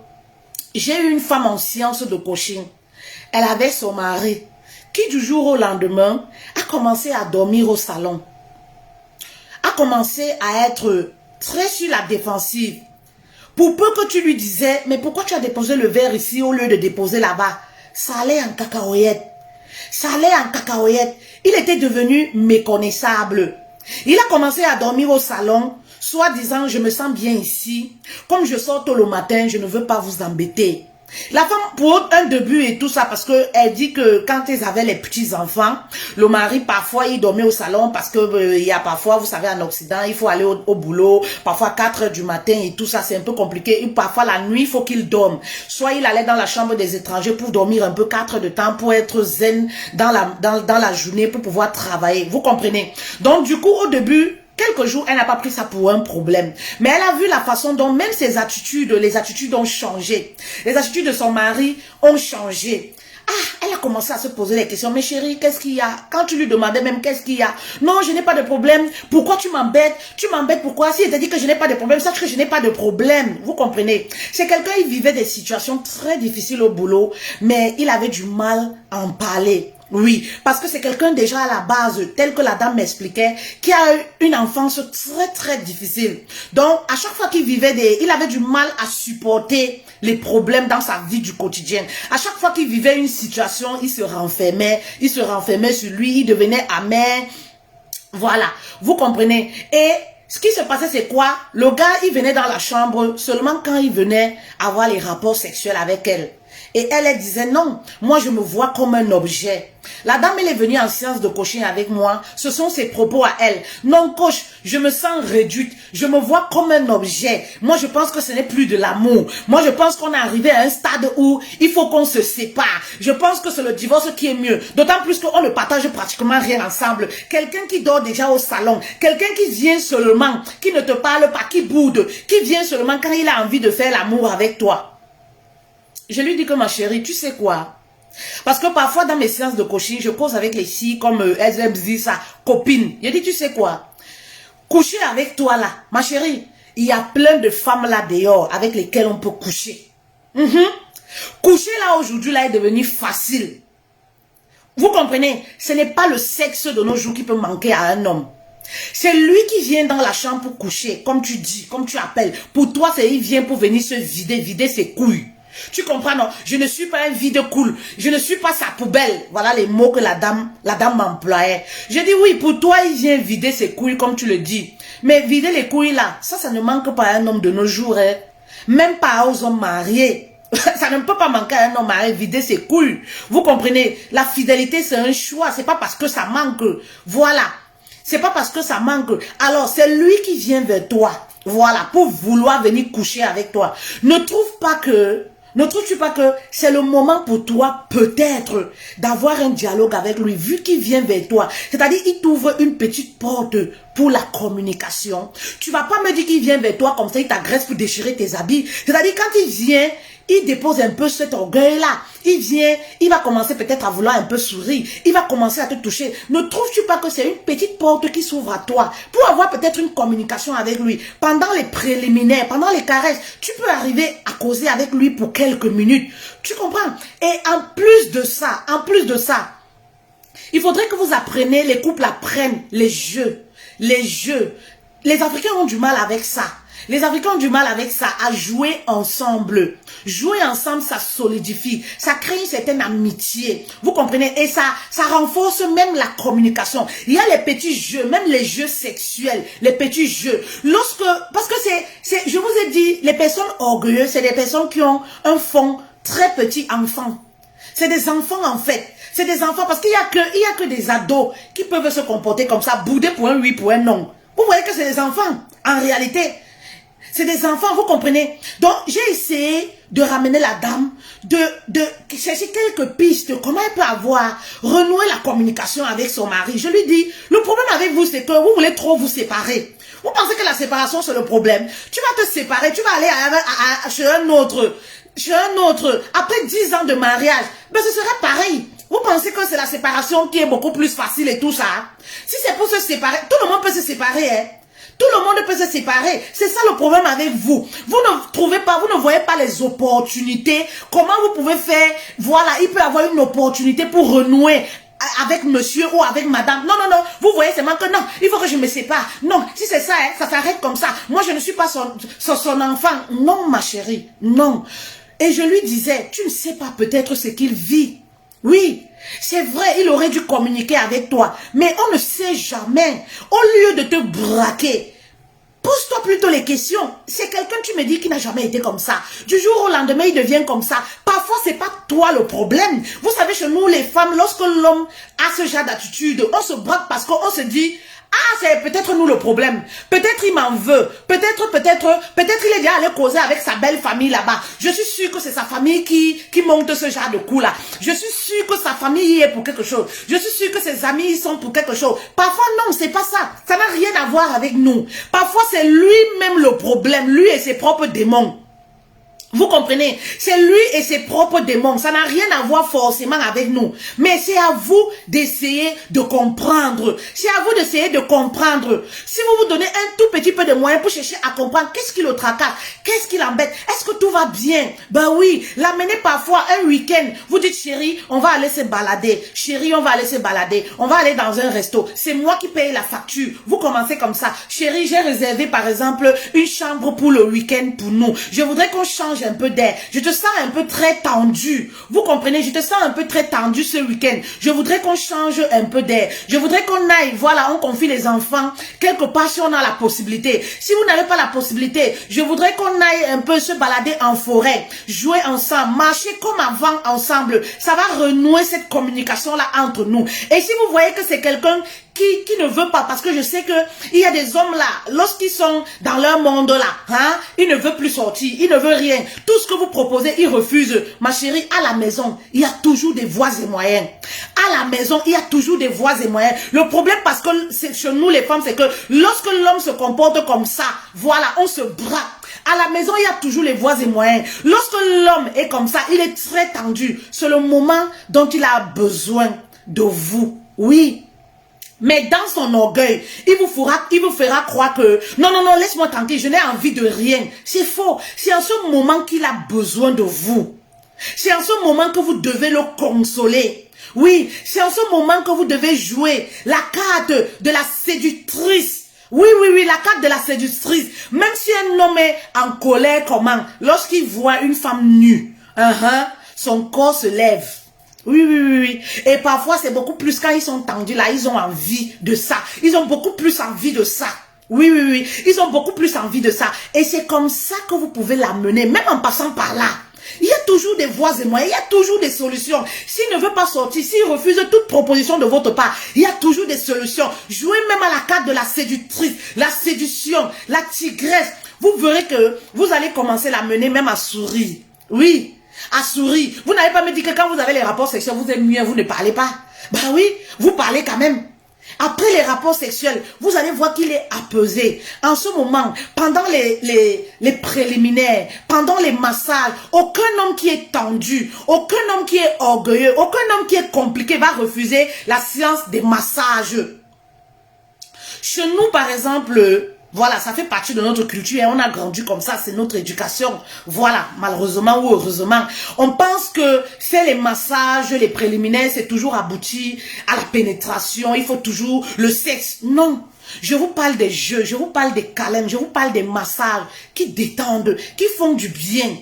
J'ai eu une femme en sciences de coaching. Elle avait son mari qui du jour au lendemain a commencé à dormir au salon. A commencé à être très sur la défensive. Pour peu que tu lui disais, mais pourquoi tu as déposé le verre ici au lieu de déposer là-bas? Ça allait en cacahuète. Ça allait en cacahuète. Il était devenu méconnaissable. Il a commencé à dormir au salon, soit disant, je me sens bien ici. Comme je sors tôt le matin, je ne veux pas vous embêter. La femme, pour un début et tout ça, parce que elle dit que quand ils avaient les petits-enfants, le mari, parfois, il dormait au salon parce que il y a parfois, vous savez, en Occident, il faut aller au boulot, parfois 4 heures du matin et tout ça, c'est un peu compliqué. Et parfois, la nuit, il faut qu'il dorme. Soit il allait dans la chambre des étrangers pour dormir un peu 4 heures de temps, pour être zen dans la journée, pour pouvoir travailler. Vous comprenez? Donc, du coup, au début, quelques jours, elle n'a pas pris ça pour un problème. Mais elle a vu la façon dont même ses attitudes, les attitudes ont changé. Les attitudes de son mari ont changé. Ah, elle a commencé à se poser des questions. Mais chérie, qu'est-ce qu'il y a? Quand tu lui demandais même qu'est-ce qu'il y a? Non, je n'ai pas de problème. Pourquoi tu m'embêtes? Tu m'embêtes pourquoi? Si elle t'a dit que je n'ai pas de problème, sache que je n'ai pas de problème. Vous comprenez? C'est quelqu'un, il vivait des situations très difficiles au boulot, mais il avait du mal à en parler. Oui, parce que c'est quelqu'un déjà à la base, tel que la dame m'expliquait, qui a eu une enfance très difficile. Donc, à chaque fois qu'il vivait il avait du mal à supporter les problèmes dans sa vie du quotidien. À chaque fois qu'il vivait une situation, il se renfermait sur lui, il devenait amer. Voilà, vous comprenez. Et ce qui se passait, c'est quoi? Le gars, il venait dans la chambre seulement quand il venait avoir les rapports sexuels avec elle. Et elle disait non, moi je me vois comme un objet. La dame, elle est venue en séance de coaching avec moi. Ce sont ses propos à elle. Non, coach, je me sens réduite. Je me vois comme un objet. Moi, je pense que ce n'est plus de l'amour. Moi, je pense qu'on est arrivé à un stade où il faut qu'on se sépare. Je pense que c'est le divorce qui est mieux. D'autant plus qu'on ne partage pratiquement rien ensemble. Quelqu'un qui dort déjà au salon. Quelqu'un qui vient seulement, qui ne te parle pas, qui boude, qui vient seulement quand il a envie de faire l'amour avec toi. Je lui dis que ma chérie, tu sais quoi? Parce que parfois dans mes séances de coaching, je cause avec les filles comme elles aiment dire ça, copines. Je dis, tu sais quoi? Coucher avec toi là, ma chérie, il y a plein de femmes là dehors avec lesquelles on peut coucher. Coucher là aujourd'hui là est devenu facile. Vous comprenez? Ce n'est pas le sexe de nos jours qui peut manquer à un homme. C'est lui qui vient dans la chambre pour coucher, comme tu dis, comme tu appelles. Pour toi, c'est il vient pour venir se vider ses couilles. Tu comprends, non? Je ne suis pas un vide-cool. Je ne suis pas sa poubelle. Voilà les mots que la dame m'employait. Je dis oui, pour toi, il vient vider ses couilles, comme tu le dis. Mais vider les couilles là, ça ne manque pas à un homme de nos jours. Hein. Même pas aux hommes mariés. Ça ne peut pas manquer à un homme marié, vider ses couilles. Vous comprenez? La fidélité, c'est un choix. C'est pas parce que ça manque. Voilà. C'est pas parce que ça manque. Alors, c'est lui qui vient vers toi. Voilà. Pour vouloir venir coucher avec toi. Ne trouves-tu pas que c'est le moment pour toi, peut-être, d'avoir un dialogue avec lui, vu qu'il vient vers toi. C'est-à-dire, il t'ouvre une petite porte pour la communication. Tu vas pas me dire qu'il vient vers toi comme ça, il t'agresse pour déchirer tes habits. C'est-à-dire, quand il vient, il dépose un peu cet orgueil-là. Il vient, il va commencer peut-être à vouloir un peu sourire. Il va commencer à te toucher. Ne trouves-tu pas que c'est une petite porte qui s'ouvre à toi pour avoir peut-être une communication avec lui? Pendant les préliminaires, pendant les caresses, tu peux arriver à causer avec lui pour quelques minutes. Tu comprends? Et en plus de ça, il faudrait que vous appreniez, les couples apprennent les jeux. Les jeux. Les Africains ont du mal avec ça. Les Africains ont du mal avec ça, à jouer ensemble. Jouer ensemble, ça solidifie. Ça crée une certaine amitié. Vous comprenez? Et ça renforce même la communication. Il y a les petits jeux, même les jeux sexuels, les petits jeux. Parce que je vous ai dit, les personnes orgueilleuses, c'est des personnes qui ont un fond très petit enfant. C'est des enfants en fait. C'est des enfants parce qu'il y a que des ados qui peuvent se comporter comme ça, bouder pour un oui, pour un non. Vous voyez que c'est des enfants, en réalité. C'est des enfants, vous comprenez? Donc, j'ai essayé de ramener la dame, de chercher quelques pistes, comment elle peut renouer la communication avec son mari. Je lui dis, le problème avec vous, c'est que vous voulez trop vous séparer. Vous pensez que la séparation, c'est le problème. Tu vas te séparer, tu vas aller chez un autre. Après 10 ans de mariage, ben ce serait pareil. Vous pensez que c'est la séparation qui est beaucoup plus facile et tout ça? Si c'est pour se séparer, tout le monde peut se séparer, hein? Tout le monde peut se séparer. C'est ça le problème avec vous. Vous ne trouvez pas, vous ne voyez pas les opportunités. Comment vous pouvez faire? Voilà, il peut y avoir une opportunité pour renouer avec monsieur ou avec madame. Non. Vous voyez seulement que non, il faut que je me sépare. Non, si c'est ça, hein, ça s'arrête comme ça. Moi, je ne suis pas son enfant. Non, ma chérie, non. Et je lui disais, tu ne sais pas peut-être ce qu'il vit. Oui, c'est vrai, il aurait dû communiquer avec toi. Mais on ne sait jamais. Au lieu de te braquer, pousse-toi Pose-toi plutôt les questions. C'est quelqu'un, tu me dis, qui n'a jamais été comme ça. Du jour au lendemain, il devient comme ça. Parfois, c'est pas toi le problème. Vous savez, chez nous, les femmes, lorsque l'homme a ce genre d'attitude, on se braque parce qu'on se dit, ah, c'est peut-être nous le problème. Peut-être il m'en veut. Peut-être il est déjà allé causer avec sa belle famille là-bas. Je suis sûre que c'est sa famille qui monte ce genre de coup-là. Je suis sûre que sa famille y est pour quelque chose. Je suis sûre que ses amis y sont pour quelque chose. Parfois, non, c'est pas ça. Ça n'a rien à voir avec nous. Parfois, c'est lui-même le problème. Lui et ses propres démons. Vous comprenez? C'est lui et ses propres démons. Ça n'a rien à voir forcément avec nous. Mais c'est à vous d'essayer de comprendre. C'est à vous d'essayer de comprendre. Si vous vous donnez un tout petit peu de moyens pour chercher à comprendre qu'est-ce qui le tracasse, qu'est-ce qui l'embête, est-ce que tout va bien? Ben oui, l'amener parfois un week-end. Vous dites, chérie, on va aller se balader. Chérie, on va aller se balader. On va aller dans un resto. C'est moi qui paye la facture. Vous commencez comme ça. Chérie, j'ai réservé par exemple une chambre pour le week-end pour nous. Je voudrais qu'on change un peu d'air. Je te sens un peu très tendu. Vous comprenez? Je te sens un peu très tendu ce week-end. Je voudrais qu'on change un peu d'air. Je voudrais qu'on aille, voilà, on confie les enfants quelque part si on a la possibilité. Si vous n'avez pas la possibilité, je voudrais qu'on aille un peu se balader en forêt, jouer ensemble, marcher comme avant ensemble. Ça va renouer cette communication-là entre nous. Et si vous voyez que c'est quelqu'un qui ne veut pas, parce que je sais que il y a des hommes là, lorsqu'ils sont dans leur monde là, hein, ils ne veulent plus sortir, ils ne veulent rien. Tout ce que vous proposez, ils refusent. Ma chérie, à la maison, il y a toujours des voies et moyens. À la maison, il y a toujours des voies et moyens. Le problème, parce que chez nous les femmes, c'est que lorsque l'homme se comporte comme ça, voilà, on se braque. À la maison, il y a toujours les voies et moyens. Lorsque l'homme est comme ça, il est très tendu. C'est le moment dont il a besoin de vous. Oui. Mais dans son orgueil, il vous fera croire que non, non, non, laisse-moi tranquille, je n'ai envie de rien. C'est faux. C'est en ce moment qu'il a besoin de vous. C'est en ce moment que vous devez le consoler. Oui, c'est en ce moment que vous devez jouer la carte de la séductrice. Oui, oui, oui, la carte de la séductrice. Même si un homme est en colère, comment? Lorsqu'il voit une femme nue, son corps se lève. Oui, oui, oui, oui. Et parfois, c'est beaucoup plus quand ils sont tendus là, ils ont envie de ça. Ils ont beaucoup plus envie de ça. Oui, oui, oui. Ils ont beaucoup plus envie de ça. Et c'est comme ça que vous pouvez l'amener, même en passant par là. Il y a toujours des voies et moyens, il y a toujours des solutions. S'il ne veut pas sortir, s'il refuse toute proposition de votre part, il y a toujours des solutions. Jouez même à la carte de la séductrice, la séduction, la tigresse. Vous verrez que vous allez commencer à l'amener même à sourire. Oui. À sourire. Vous n'avez pas me dit que quand vous avez les rapports sexuels, vous êtes mieux, vous ne parlez pas. Ben oui, vous parlez quand même. Après les rapports sexuels, vous allez voir qu'il est apaisé. En ce moment, pendant les préliminaires, pendant les massages, aucun homme qui est tendu, aucun homme qui est orgueilleux, aucun homme qui est compliqué va refuser la séance des massages. Chez nous, par exemple, voilà, ça fait partie de notre culture et on a grandi comme ça, c'est notre éducation. Voilà, malheureusement ou heureusement. On pense que faire les massages, les préliminaires, c'est toujours abouti à la pénétration, il faut toujours le sexe. Non, je vous parle des jeux, je vous parle des câlins, je vous parle des massages qui détendent, qui font du bien.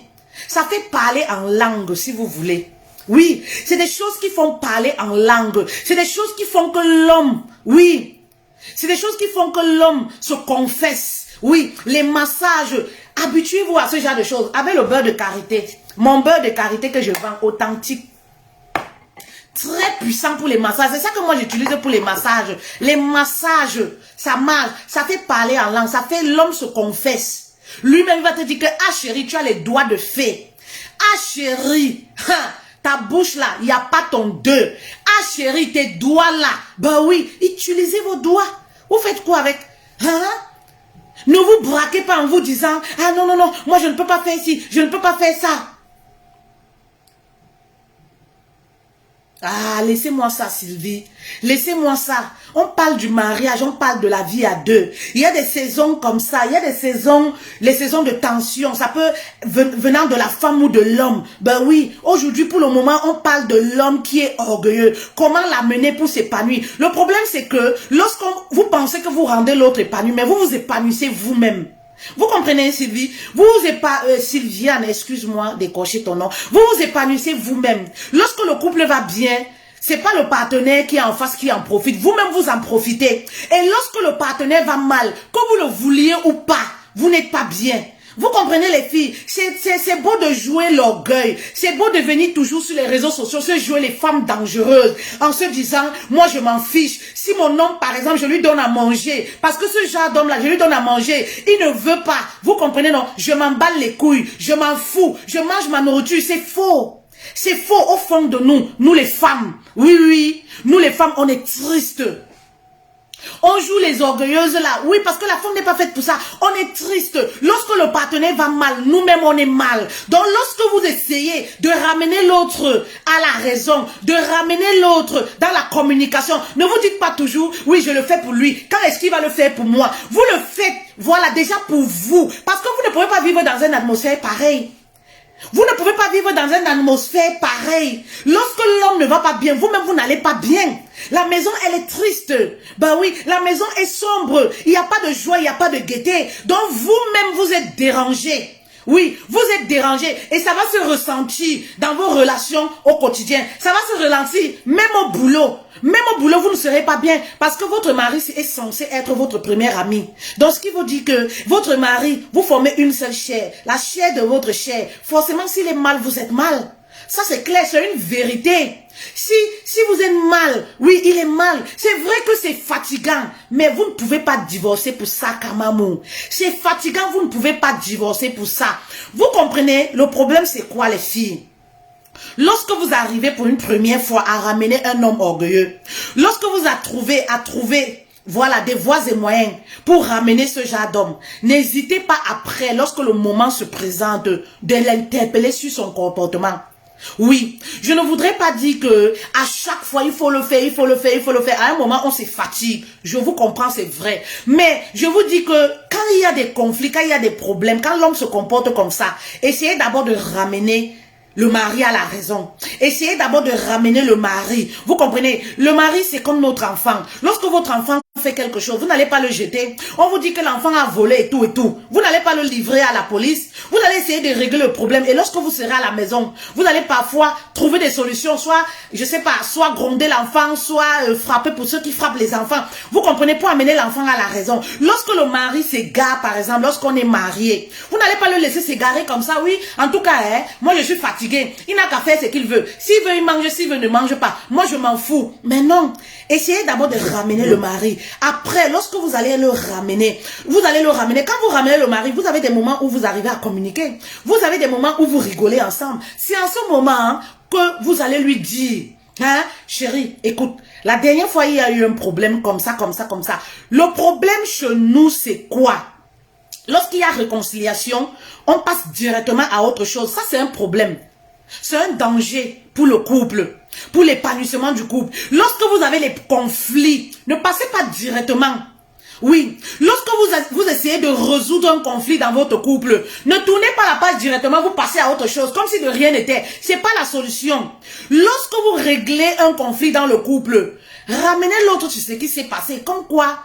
Ça fait parler en langue si vous voulez. Oui, c'est des choses qui font parler en langue. C'est des choses qui font que l'homme, oui, c'est des choses qui font que l'homme se confesse. Oui, les massages. Habituez-vous à ce genre de choses. Avec le beurre de karité. Mon beurre de karité que je vends, authentique. Très puissant pour les massages. C'est ça que moi j'utilise pour les massages. Les massages, ça marche. Ça fait parler en langue. Ça fait l'homme se confesse. Lui-même va te dire que, ah chérie, tu as les doigts de fée. Ah chérie, ta bouche là, il n'y a pas ton deux. Ah chérie, tes doigts là. Ben oui, utilisez vos doigts. Vous faites quoi avec? Ne vous braquez pas en vous disant, ah non, non, non, moi je ne peux pas faire ci, je ne peux pas faire ça. Ah, laissez-moi ça, Sylvie. Laissez-moi ça. On parle du mariage, on parle de la vie à deux. Il y a des saisons comme ça. Il y a des saisons, les saisons de tension. Ça peut venant de la femme ou de l'homme. Ben oui, aujourd'hui, pour le moment, on parle de l'homme qui est orgueilleux. Comment l'amener pour s'épanouir? Le problème, c'est que lorsque vous pensez que vous rendez l'autre épanoui, mais vous vous épanouissez vous-même. Vous comprenez, Sylvie? Sylviane, excuse-moi d'écorcher ton nom. Vous vous épanouissez vous-même. Lorsque le couple va bien, c'est pas le partenaire qui est en face qui en profite. Vous-même, vous en profitez. Et lorsque le partenaire va mal, que vous le vouliez ou pas, vous n'êtes pas bien. Vous comprenez les filles, c'est beau de jouer l'orgueil, c'est beau de venir toujours sur les réseaux sociaux, se jouer les femmes dangereuses, en se disant, moi je m'en fiche, si mon homme par exemple, je lui donne à manger, parce que ce genre d'homme là, je lui donne à manger, il ne veut pas, vous comprenez non, je m'emballe les couilles, je m'en fous, je mange ma nourriture, c'est faux. C'est faux au fond de nous les femmes, oui, nous les femmes on est tristes. On joue les orgueilleuses là. Oui, parce que la femme n'est pas faite pour ça. On est triste. Lorsque le partenaire va mal, nous-mêmes on est mal. Donc lorsque vous essayez de ramener l'autre à la raison, de ramener l'autre dans la communication, ne vous dites pas toujours, oui, je le fais pour lui. Quand est-ce qu'il va le faire pour moi? Vous le faites, voilà, déjà pour vous. Parce que vous ne pouvez pas vivre dans une atmosphère pareille. Vous ne pouvez pas vivre dans une atmosphère pareille. Lorsque l'homme ne va pas bien, vous-même, vous n'allez pas bien. La maison, elle est triste. Ben oui, la maison est sombre. Il n'y a pas de joie, il n'y a pas de gaieté. Donc, vous-même, vous êtes dérangé. Oui, vous êtes dérangé. Et ça va se ressentir dans vos relations au quotidien. Ça va se ralentir, même au boulot. Même au boulot, vous ne serez pas bien. Parce que votre mari est censé être votre premier ami. Donc, ce qui vous dit que votre mari, vous formez une seule chair. La chair de votre chair. Forcément, s'il est mal, vous êtes mal. Ça, c'est clair, c'est une vérité. Si vous êtes mal, oui, il est mal. C'est vrai que c'est fatigant, mais vous ne pouvez pas divorcer pour ça, Kamamou. C'est fatigant, vous ne pouvez pas divorcer pour ça. Vous comprenez, le problème, c'est quoi, les filles? Lorsque vous arrivez pour une première fois à ramener un homme orgueilleux, lorsque vous avez trouvé voilà, des voies et moyens pour ramener ce genre d'homme, n'hésitez pas après, lorsque le moment se présente, de l'interpeller sur son comportement. Oui, je ne voudrais pas dire que à chaque fois il faut le faire, il faut le faire, il faut le faire. À un moment on se fatigue, je vous comprends, c'est vrai. Mais je vous dis que quand il y a des conflits, quand il y a des problèmes, quand l'homme se comporte comme ça, essayez d'abord de ramener le mari à la raison. Essayez d'abord de ramener le mari. Vous comprenez? Le mari, c'est comme notre enfant. Lorsque votre enfant fait quelque chose, vous n'allez pas le jeter. On vous dit que l'enfant a volé et tout et tout. Vous n'allez pas le livrer à la police. Vous allez essayer de régler le problème. Et lorsque vous serez à la maison, vous allez parfois trouver des solutions. Soit, je sais pas, soit gronder l'enfant, soit frapper pour ceux qui frappent les enfants. Vous comprenez? Pour amener l'enfant à la raison. Lorsque le mari s'égare, par exemple, lorsqu'on est marié, vous n'allez pas le laisser s'égarer comme ça. Oui, en tout cas, hein, moi je suis fatiguée. Il n'a qu'à faire ce qu'il veut. S'il veut, il mange. S'il veut, ne mange pas. Moi, je m'en fous. Mais non. Essayez d'abord de ramener le mari. Après, lorsque vous allez le ramener, vous allez le ramener. Quand vous ramenez le mari, vous avez des moments où vous arrivez à communiquer. Vous avez des moments où vous rigolez ensemble. C'est en ce moment hein, que vous allez lui dire, hein, chérie, écoute, la dernière fois, il y a eu un problème comme ça, comme ça, comme ça. Le problème chez nous, c'est quoi? Lorsqu'il y a réconciliation, on passe directement à autre chose. Ça, c'est un problème. C'est un danger pour le couple, pour l'épanouissement du couple. Lorsque vous avez les conflits, ne passez pas directement. Oui, lorsque vous essayez de résoudre un conflit dans votre couple, ne tournez pas la page directement, vous passez à autre chose, comme si de rien n'était. C'est pas la solution. Lorsque vous réglez un conflit dans le couple, ramenez l'autre sur ce qui s'est passé, comme quoi.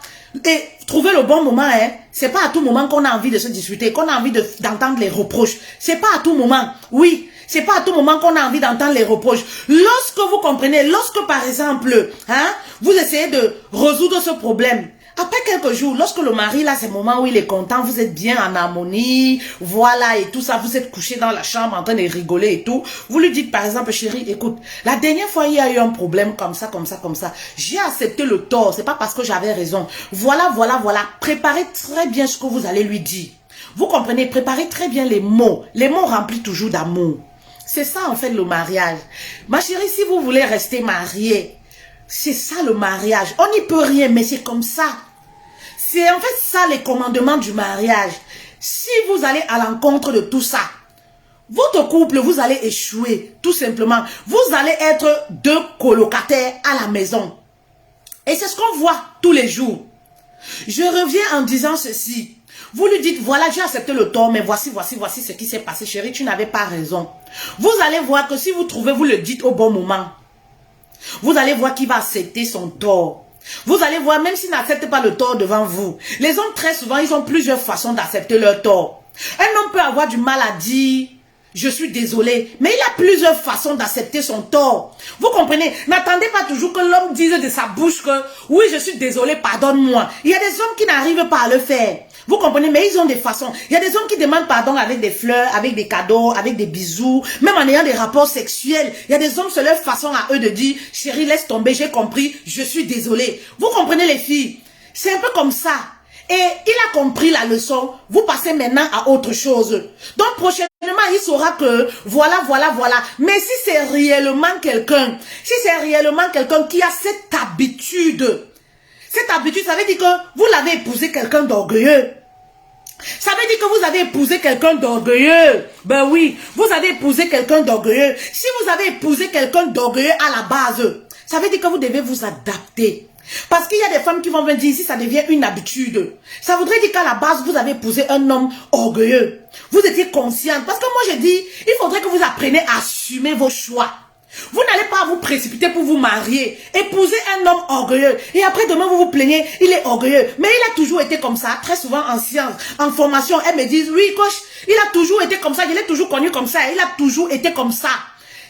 Et trouver le bon moment, hein. C'est pas à tout moment qu'on a envie de se discuter, qu'on a envie d'entendre les reproches. C'est pas à tout moment. Oui. C'est pas à tout moment qu'on a envie d'entendre les reproches. Lorsque vous comprenez, lorsque par exemple, hein, vous essayez de résoudre ce problème, après quelques jours, lorsque le mari, là, c'est le moment où il est content, vous êtes bien en harmonie, voilà, et tout ça, vous êtes couché dans la chambre en train de rigoler et tout, vous lui dites par exemple, chérie, écoute, la dernière fois, il y a eu un problème comme ça, comme ça, comme ça, j'ai accepté le tort, c'est pas parce que j'avais raison, voilà, voilà, voilà, préparez très bien ce que vous allez lui dire. Vous comprenez, préparez très bien les mots remplis toujours d'amour. C'est ça en fait le mariage. Ma chérie, si vous voulez rester mariée, c'est ça le mariage. On n'y peut rien, mais c'est comme ça. C'est en fait ça les commandements du mariage. Si vous allez à l'encontre de tout ça, votre couple, vous allez échouer, tout simplement. Vous allez être deux colocataires à la maison. Et c'est ce qu'on voit tous les jours. Je reviens en disant ceci. Vous lui dites, voilà, j'ai accepté le tort, mais voici ce qui s'est passé, chérie, tu n'avais pas raison. Vous allez voir que si vous trouvez, vous le dites au bon moment. Vous allez voir qu'il va accepter son tort. Vous allez voir, même s'il n'accepte pas le tort devant vous. Les hommes, très souvent, ils ont plusieurs façons d'accepter leur tort. Un homme peut avoir du mal à dire, je suis désolé, mais il a plusieurs façons d'accepter son tort. Vous comprenez? N'attendez pas toujours que l'homme dise de sa bouche que, oui, je suis désolé, pardonne-moi. Il y a des hommes qui n'arrivent pas à le faire. Vous comprenez? Mais ils ont des façons. Il y a des hommes qui demandent pardon avec des fleurs, avec des cadeaux, avec des bisous, même en ayant des rapports sexuels. Il y a des hommes, c'est leur façon à eux de dire, chérie, laisse tomber, j'ai compris, je suis désolé. Vous comprenez les filles? C'est un peu comme ça. Et il a compris la leçon. Vous passez maintenant à autre chose. Donc prochainement, il saura que voilà. Mais si c'est réellement quelqu'un, qui a cette habitude, ça veut dire que vous l'avez épousé quelqu'un d'orgueilleux. Ça veut dire que vous avez épousé quelqu'un d'orgueilleux. Ben oui, vous avez épousé quelqu'un d'orgueilleux. Si vous avez épousé quelqu'un d'orgueilleux à la base, ça veut dire que vous devez vous adapter. Parce qu'il y a des femmes qui vont venir dire ici, ça devient une habitude. Ça voudrait dire qu'à la base, vous avez épousé un homme orgueilleux. Vous étiez consciente. Parce que moi, je dis, il faudrait que vous appreniez à assumer vos choix. Vous n'allez pas vous précipiter pour vous marier. Épousez un homme orgueilleux. Et après, demain, vous vous plaignez, il est orgueilleux. Mais il a toujours été comme ça. Très souvent en sciences, en formation, elles me disent, oui, coach, il a toujours été comme ça. Je l'ai toujours connu comme ça. Il a toujours été comme ça.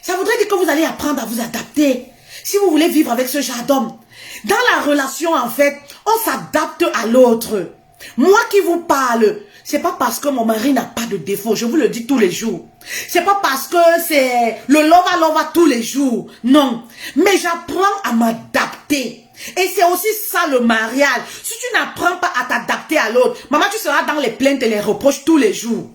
Ça voudrait dire que vous allez apprendre à vous adapter. Si vous voulez vivre avec ce genre d'homme. Dans la relation, en fait, on s'adapte à l'autre. Moi qui vous parle, c'est pas parce que mon mari n'a pas de défaut, je vous le dis tous les jours. C'est pas parce que c'est le lova tous les jours. Non. Mais j'apprends à m'adapter. Et c'est aussi ça le mariage. Si tu n'apprends pas à t'adapter à l'autre, maman, tu seras dans les plaintes et les reproches tous les jours.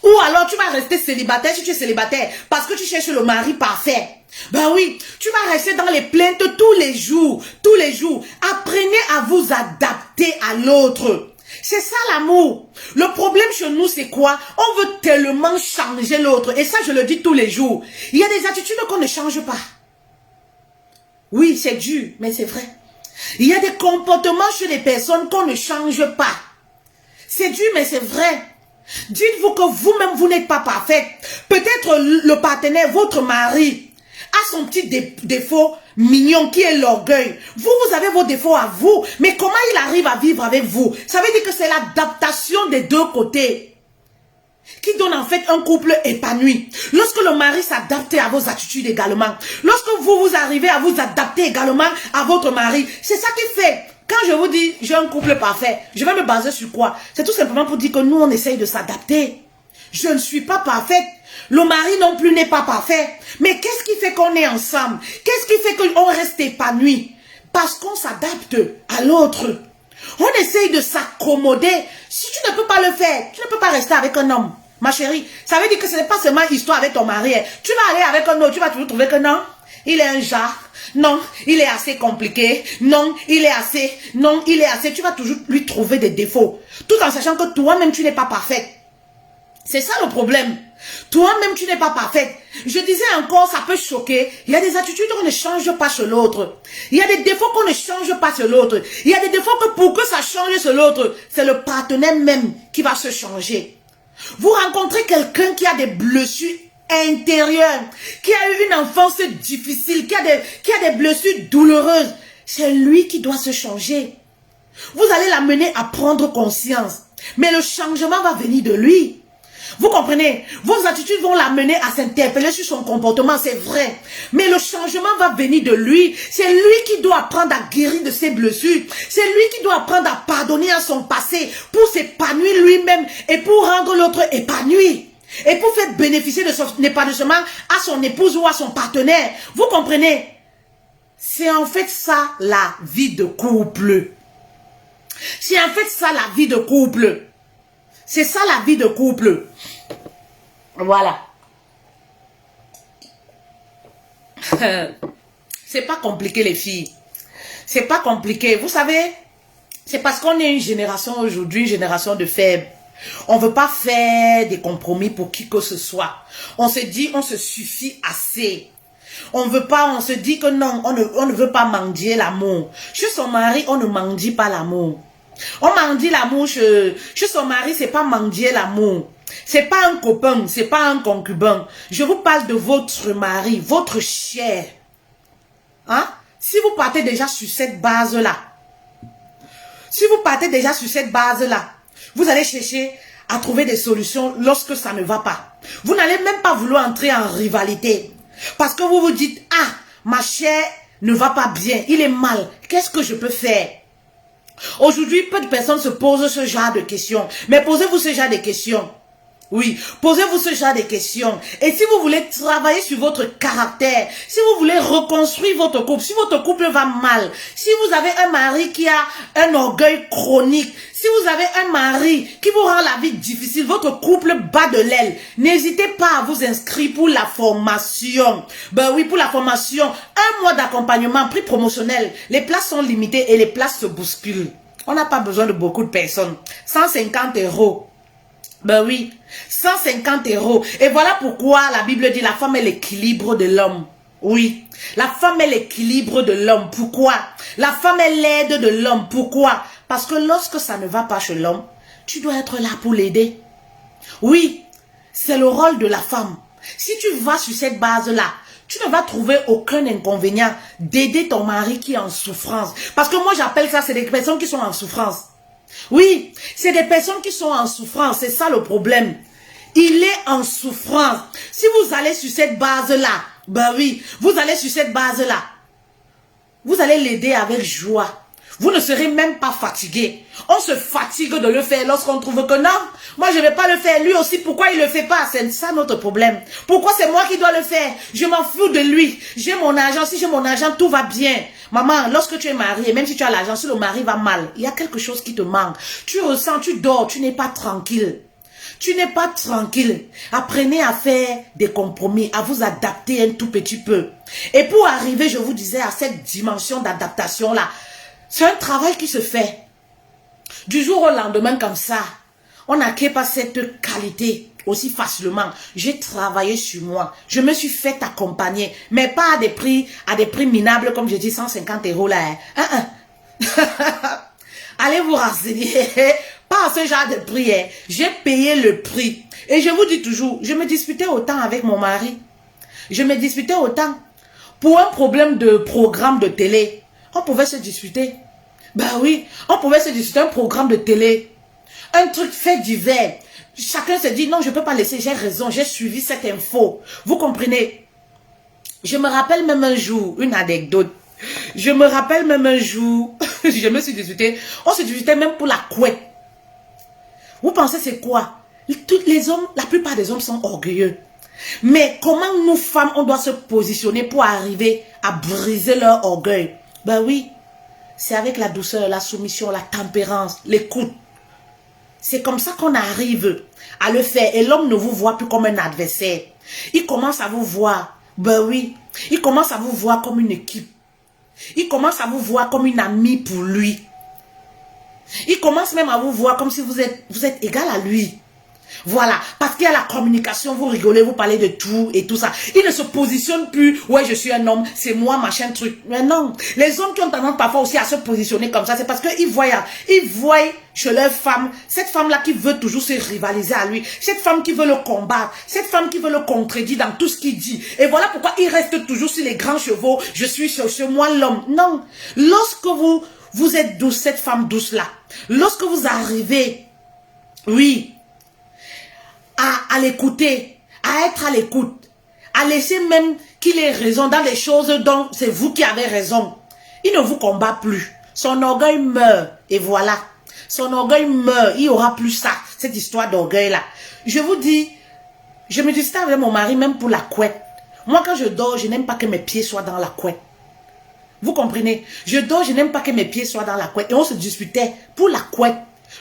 Ou alors tu vas rester célibataire si tu es célibataire parce que tu cherches le mari parfait. Ben oui, tu vas rester dans les plaintes tous les jours, tous les jours. Apprenez à vous adapter à l'autre. C'est ça l'amour. Le problème chez nous, c'est quoi? On veut tellement changer l'autre. Et ça, je le dis tous les jours. Il y a des attitudes qu'on ne change pas. Oui, c'est dur, mais c'est vrai. Il y a des comportements chez les personnes qu'on ne change pas. C'est dur, mais c'est vrai. Dites-vous que vous-même, vous n'êtes pas parfaite. Peut-être le partenaire, votre mari, a son petit défaut mignon qui est l'orgueil. Vous avez vos défauts à vous. Mais comment il arrive à vivre avec vous? Ça veut dire que c'est l'adaptation des deux côtés qui donne en fait un couple épanoui. Lorsque le mari s'adapte à vos attitudes également. Lorsque vous arrivez à vous adapter également à votre mari. C'est ça qui fait. Quand je vous dis j'ai un couple parfait, je vais me baser sur quoi? C'est tout simplement pour dire que nous on essaye de s'adapter. Je ne suis pas parfaite. Le mari non plus n'est pas parfait. Mais qu'est-ce qui fait qu'on est ensemble? Qu'est-ce qui fait qu'on reste épanoui? Parce qu'on s'adapte à l'autre. On essaye de s'accommoder. Si tu ne peux pas le faire, tu ne peux pas rester avec un homme. Ma chérie, ça veut dire que ce n'est pas seulement histoire avec ton mari. Tu vas aller avec un autre, tu vas toujours trouver que non, il est un genre. Non, il est assez compliqué. Non, il est assez. Non, il est assez. Tu vas toujours lui trouver des défauts. Tout en sachant que toi-même, tu n'es pas parfaite. C'est ça le problème. Toi-même, tu n'es pas parfaite. Je disais encore, ça peut choquer. Il y a des attitudes qu'on ne change pas chez l'autre. Il y a des défauts qu'on ne change pas chez l'autre. Il y a des défauts que pour que ça change chez l'autre, c'est le partenaire même qui va se changer. Vous rencontrez quelqu'un qui a des blessures intérieures, qui a eu une enfance difficile, qui a des blessures douloureuses. C'est lui qui doit se changer. Vous allez l'amener à prendre conscience. Mais le changement va venir de lui. Vous comprenez? Vos attitudes vont l'amener à s'interpeller sur son comportement, c'est vrai. Mais le changement va venir de lui. C'est lui qui doit apprendre à guérir de ses blessures. C'est lui qui doit apprendre à pardonner à son passé pour s'épanouir lui-même et pour rendre l'autre épanoui. Et pour faire bénéficier de son épanouissement à son épouse ou à son partenaire. Vous comprenez? C'est en fait ça la vie de couple. C'est en fait ça la vie de couple. C'est ça la vie de couple. Voilà. C'est pas compliqué les filles. C'est pas compliqué. Vous savez, c'est parce qu'on est une génération aujourd'hui, une génération de faibles. On ne veut pas faire des compromis pour qui que ce soit. On se dit, on se suffit assez. On veut pas, on se dit que non, on ne veut pas mendier l'amour. Chez son mari, on ne mendie pas l'amour. On mendie l'amour chez son mari, c'est pas mendier l'amour. C'est pas un copain, c'est pas un concubin. Je vous parle de votre mari, votre chair. Hein? Si vous partez déjà sur cette base-là, vous allez chercher à trouver des solutions lorsque ça ne va pas. Vous n'allez même pas vouloir entrer en rivalité. Parce que vous vous dites, ah, ma chair ne va pas bien, il est mal. Qu'est-ce que je peux faire? Aujourd'hui, peu de personnes se posent ce genre de questions. Mais posez-vous ce genre de questions. Oui, posez-vous ce genre de questions. Et si vous voulez travailler sur votre caractère, si vous voulez reconstruire votre couple, si votre couple va mal, si vous avez un mari qui a un orgueil chronique, si vous avez un mari qui vous rend la vie difficile, votre couple bat de l'aile, n'hésitez pas à vous inscrire pour la formation. Ben oui, pour la formation, 1 mois d'accompagnement, prix promotionnel. Les places sont limitées et les places se bousculent. On n'a pas besoin de beaucoup de personnes. 150 €. Ben oui, 150 €. Et voilà pourquoi la Bible dit la femme est l'équilibre de l'homme. Oui, la femme est l'équilibre de l'homme. Pourquoi? La femme est l'aide de l'homme. Pourquoi? Parce que lorsque ça ne va pas chez l'homme, tu dois être là pour l'aider. Oui, c'est le rôle de la femme. Si tu vas sur cette base-là, tu ne vas trouver aucun inconvénient d'aider ton mari qui est en souffrance. Parce que moi j'appelle ça, c'est des personnes qui sont en souffrance. Oui, c'est des personnes qui sont en souffrance, c'est ça le problème. Il est en souffrance. Si vous allez sur cette base-là, ben oui, vous allez sur cette base-là, vous allez l'aider avec joie. Vous ne serez même pas fatigué. On se fatigue de le faire lorsqu'on trouve que non, moi je ne vais pas le faire. Lui aussi, pourquoi il ne le fait pas? C'est ça notre problème. Pourquoi c'est moi qui dois le faire? Je m'en fous de lui. J'ai mon argent. Si j'ai mon argent, tout va bien. Maman, lorsque tu es mariée, même si tu as l'argent, si le mari va mal, il y a quelque chose qui te manque. Tu ressens, tu dors, tu n'es pas tranquille. Tu n'es pas tranquille. Apprenez à faire des compromis, à vous adapter un tout petit peu. Et pour arriver, je vous disais, à cette dimension d'adaptation-là, c'est un travail qui se fait. Du jour au lendemain comme ça, on n'acquiert pas cette qualité aussi facilement. J'ai travaillé sur moi. Je me suis fait accompagner. Mais pas à des prix minables, comme je dis, 150 € là. Allez vous renseigner. Pas à ce genre de prix. J'ai payé le prix. Et je vous dis toujours, je me disputais autant avec mon mari. Je me disputais autant. Pour un problème de programme de télé, on pouvait se disputer. Ben oui, on pouvait se disputer un programme de télé. Un truc fait divers. Chacun se dit, non, je ne peux pas laisser, j'ai raison, j'ai suivi cette info. Vous comprenez? Je me rappelle même un jour, une anecdote. Je me rappelle même un jour, je me suis disputé. On se disputait même pour la couette. Vous pensez c'est quoi? Tous les hommes, la plupart des hommes sont orgueilleux. Mais comment nous femmes, on doit se positionner pour arriver à briser leur orgueil? Ben oui, c'est avec la douceur, la soumission, la tempérance, l'écoute. C'est comme ça qu'on arrive à le faire. Et l'homme ne vous voit plus comme un adversaire. Il commence à vous voir. Ben oui, il commence à vous voir comme une équipe. Il commence à vous voir comme une amie pour lui. Il commence même à vous voir comme si vous êtes égal à lui. Voilà, parce qu'il y a la communication, vous rigolez, vous parlez de tout et tout ça. Il ne se positionne plus, ouais, je suis un homme, c'est moi, machin, truc. Mais non, les hommes qui ont tendance parfois aussi à se positionner comme ça, c'est parce qu'ils voient chez leur femme, cette femme-là qui veut toujours se rivaliser à lui, cette femme qui veut le combattre, cette femme qui veut le contredire dans tout ce qu'il dit. Et voilà pourquoi il reste toujours sur les grands chevaux, je suis chez moi l'homme. Non, lorsque vous êtes douce, cette femme douce-là, lorsque vous arrivez, oui, à l'écouter, à être à l'écoute, à laisser même qu'il ait raison dans les choses dont c'est vous qui avez raison. Il ne vous combat plus. Son orgueil meurt. Et voilà. Son orgueil meurt. Il n'y aura plus ça. Cette histoire d'orgueil-là. Je vous dis, je me disputais avec mon mari même pour la couette. Moi, quand je dors, je n'aime pas que mes pieds soient dans la couette. Vous comprenez? Je dors, je n'aime pas que mes pieds soient dans la couette. Et on se disputait pour la couette.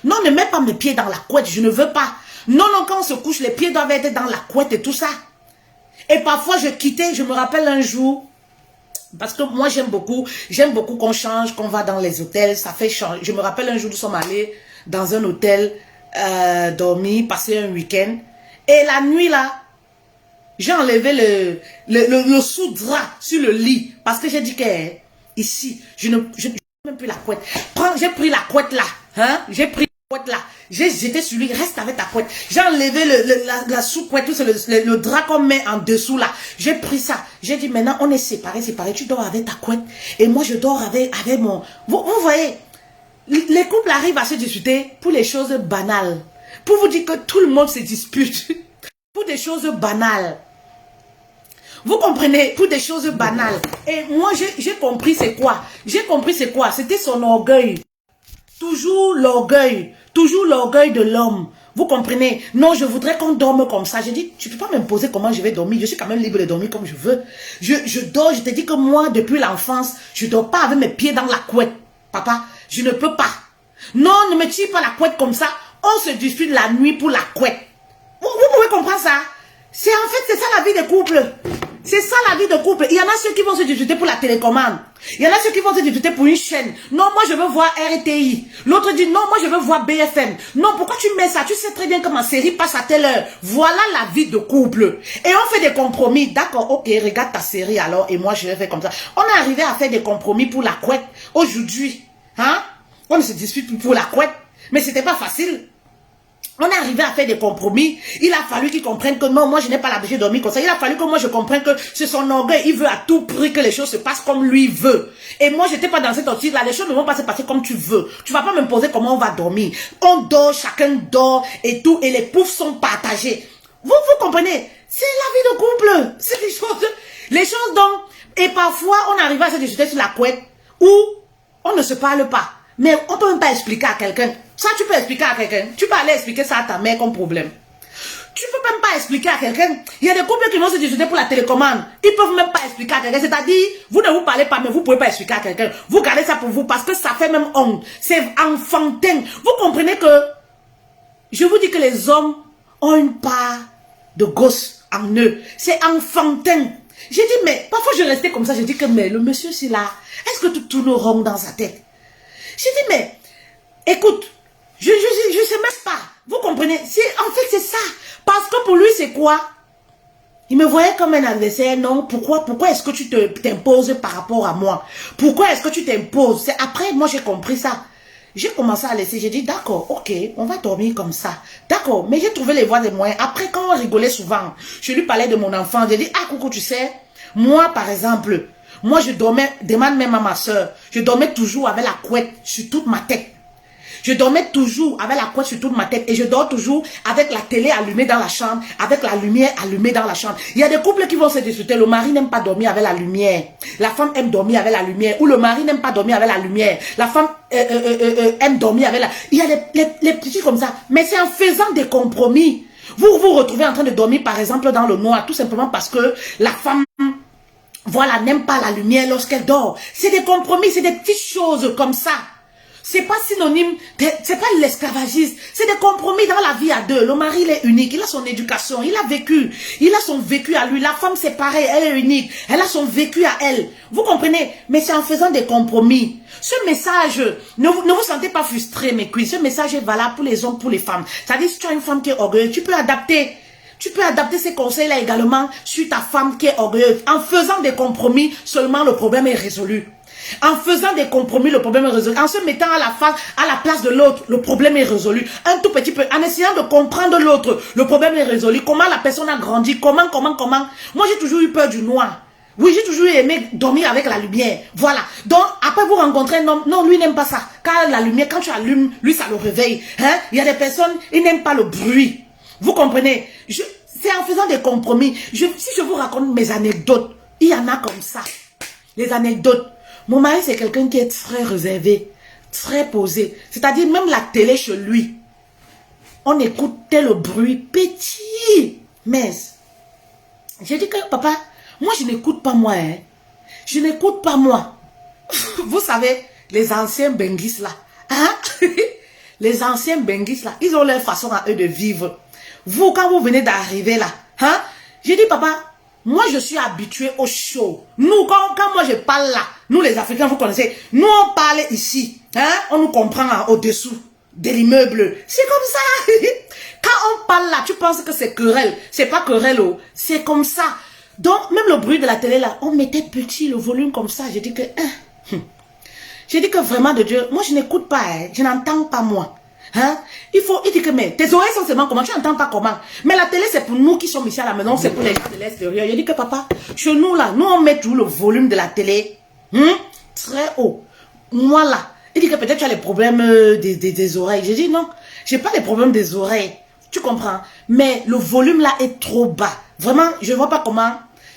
Non, ne mets pas mes pieds dans la couette. Je ne veux pas. Non, non, quand on se couche, les pieds doivent être dans la couette et tout ça. Et parfois, je quittais, je me rappelle un jour, parce que moi, j'aime beaucoup qu'on change, qu'on va dans les hôtels, ça fait changer. Je me rappelle un jour, nous sommes allés dans un hôtel, dormir, passer un week-end. Et la nuit, là, j'ai enlevé le sous-drap sur le lit, parce que j'ai dit que, ici, je ne même plus la couette. J'ai pris la couette là, hein, j'ai pris la couette là. J'ai jeté sur lui, reste avec ta couette. J'ai enlevé la sous-couette, le drap qu'on met en dessous là. J'ai pris ça. J'ai dit maintenant on est séparés. Tu dors avec ta couette. Et moi je dors avec mon... Vous voyez, les couples arrivent à se disputer pour les choses banales. Pour vous dire que tout le monde se dispute. Pour des choses banales. Vous comprenez? Pour des choses banales. Et moi j'ai compris c'est quoi? J'ai compris c'est quoi? C'était son orgueil. Toujours l'orgueil de l'homme. Vous comprenez? Non, je voudrais qu'on dorme comme ça. J'ai dit, tu peux pas m'imposer comment je vais dormir. Je suis quand même libre de dormir comme je veux. Je dors, je te dis que moi, depuis l'enfance, je dors pas avec mes pieds dans la couette. Papa, je ne peux pas. Non, ne me tire pas la couette comme ça. On se dispute la nuit pour la couette. Vous pouvez comprendre ça? C'est en fait, c'est ça la vie de couple. C'est ça la vie de couple. Il y en a ceux qui vont se disputer pour la télécommande. Il y en a ceux qui vont se disputer pour une chaîne. Non, moi je veux voir RTI. L'autre dit non, moi je veux voir BFM. Non, pourquoi tu mets ça? Tu sais très bien que ma série passe à telle heure. Voilà la vie de couple. Et on fait des compromis. D'accord, ok, regarde ta série alors et moi je vais faire comme ça. On est arrivé à faire des compromis pour la couette. Aujourd'hui, hein? On se dispute pour la couette. Mais c'était pas facile. On est arrivé à faire des compromis. Il a fallu qu'il comprenne que non, moi je n'ai pas l'habitude de dormir comme ça. Il a fallu que moi je comprenne que c'est son orgueil. Il veut à tout prix que les choses se passent comme lui veut. Et moi j'étais pas dans cette optique-là. Les choses ne vont pas se passer comme tu veux. Tu vas pas m'imposer comment on va dormir. On dort, chacun dort et tout. Et les poufs sont partagés. Vous comprenez? C'est la vie de couple. C'est les choses. Les choses donc. Et parfois on arrive à se discuter sur la couette où on ne se parle pas. Mais on peut même pas expliquer à quelqu'un. Ça, tu peux expliquer à quelqu'un. Tu peux aller expliquer ça à ta mère comme problème. Tu peux même pas expliquer à quelqu'un. Il y a des couples qui vont se discuter pour la télécommande. Ils peuvent même pas expliquer à quelqu'un. C'est-à-dire, vous ne vous parlez pas, mais vous pouvez pas expliquer à quelqu'un. Vous gardez ça pour vous parce que ça fait même honte. C'est enfantin. Vous comprenez que, je vous dis que les hommes ont une part de gosse en eux. C'est enfantin. J'ai dit, mais parfois je restais comme ça. J'ai dit que, mais le monsieur, c'est là. Est-ce que tout tourne rond dans sa tête? J'ai dit, mais, écoute, je sais même pas. Vous comprenez? En fait, c'est ça. Parce que pour lui, c'est quoi? Il me voyait comme un adversaire. Non, pourquoi est-ce que tu t'imposes par rapport à moi? Pourquoi est-ce que tu t'imposes? C'est après, moi, j'ai compris ça. J'ai commencé à laisser. J'ai dit, d'accord, ok, on va dormir comme ça. D'accord, mais j'ai trouvé les voies des moyens. Après, quand on rigolait souvent, je lui parlais de mon enfant. J'ai dit, ah, coucou, tu sais, moi, par exemple, moi, je dormais, demande même à ma soeur, je dormais toujours avec la couette sur toute ma tête. Je dormais toujours avec la couette sur toute ma tête et je dors toujours avec la télé allumée dans la chambre, avec la lumière allumée dans la chambre. Il y a des couples qui vont se discuter, le mari n'aime pas dormir avec la lumière, la femme aime dormir avec la lumière, ou le mari n'aime pas dormir avec la lumière, la femme aime dormir avec la... Il y a les petits comme ça, mais c'est en faisant des compromis. Vous vous retrouvez en train de dormir par exemple dans le noir, tout simplement parce que la femme... Voilà, n'aime pas la lumière lorsqu'elle dort. C'est des compromis, c'est des petites choses comme ça. C'est pas synonyme, c'est pas l'esclavagisme. C'est des compromis dans la vie à deux. Le mari, il est unique, il a son éducation, il a vécu. Il a son vécu à lui. La femme, c'est pareil, elle est unique. Elle a son vécu à elle. Vous comprenez? Mais c'est en faisant des compromis. Ce message, ne vous sentez pas frustré, mes queens. Ce message est valable pour les hommes, pour les femmes. C'est-à-dire, si tu as une femme qui est orgueilleuse, tu peux adapter. Tu peux adapter ces conseils-là également sur ta femme qui est orgueilleuse. En faisant des compromis, seulement le problème est résolu. En faisant des compromis, le problème est résolu. En se mettant à la place de l'autre, le problème est résolu. Un tout petit peu. En essayant de comprendre l'autre, le problème est résolu. Comment la personne a grandi, comment. Moi, j'ai toujours eu peur du noir. Oui, j'ai toujours aimé dormir avec la lumière. Voilà. Donc, après vous rencontrez un homme, non, lui n'aime pas ça. Car la lumière, quand tu allumes, lui, ça le réveille. Hein? Il y a des personnes, ils n'aiment pas le bruit. Vous comprenez? C'est en faisant des compromis. Si je vous raconte mes anecdotes, il y en a comme ça. Les anecdotes. Mon mari, c'est quelqu'un qui est très réservé, très posé. C'est-à-dire, même la télé chez lui, on écoutait le bruit petit. Mais, j'ai dit que, papa, moi, je n'écoute pas moi. Hein. Je n'écoute pas moi. Vous savez, les anciens benguis là. Hein? Les anciens benguis là, ils ont leur façon à eux de vivre. Vous, quand vous venez d'arriver là, hein, j'ai dit, papa, moi, je suis habitué au show. Nous, quand moi je parle là, nous les Africains, vous connaissez, nous on parle ici, hein, on nous comprend au-dessous de l'immeuble. C'est comme ça. Quand on parle là, tu penses que c'est querelle. C'est pas querelle, oh. C'est comme ça. Donc, même le bruit de la télé là, on mettait petit le volume comme ça. J'ai dit que, j'ai dit que vraiment de Dieu, moi je n'écoute pas, hein, je n'entends pas moi. Hein? Il dit que mais tes oreilles sont seulement comment, tu n'entends pas comment. Mais la télé c'est pour nous qui sommes ici à la maison, c'est pour les gens de l'extérieur. Il dit que papa, chez nous là, nous on met tout le volume de la télé très haut. Moi là, il dit que peut-être tu as les problèmes des oreilles. J'ai dit non, j'ai pas les problèmes des oreilles. Tu comprends? Mais le volume là est trop bas. Vraiment, je vois pas comment.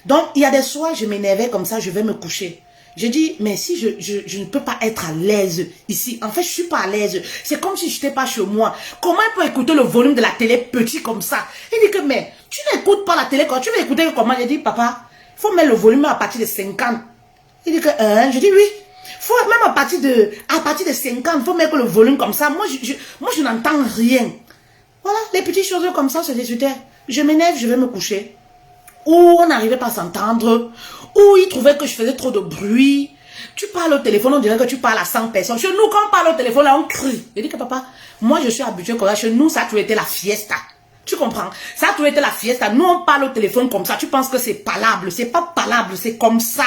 Donc il y a des soirs, je m'énervais comme ça, je vais me coucher. Je dis, mais si je ne peux pas être à l'aise ici, en fait, je suis pas à l'aise. C'est comme si je n'étais pas chez moi. Comment il peut écouter le volume de la télé petit comme ça? Il dit que, mais tu n'écoutes pas la télé quand tu veux écouter comment? Je dis, papa, il faut mettre le volume à partir de 50. Il dit que, je dis oui. Faut même à partir de 50, il faut mettre le volume comme ça. Moi, je n'entends rien. Voilà, les petites choses comme ça se discutaient. Je m'énerve, je vais me coucher. Ou on n'arrivait pas à s'entendre. Ou il trouvait que je faisais trop de bruit. Tu parles au téléphone, on dirait que tu parles à 100 personnes. Chez nous, quand on parle au téléphone, là, on crie. Je dis que papa, moi, je suis habitué comme ça. Chez nous, ça a toujours été la fiesta. Tu comprends? Ça a toujours été la fiesta. Nous, on parle au téléphone comme ça. Tu penses que c'est palable. C'est pas palable, c'est comme ça.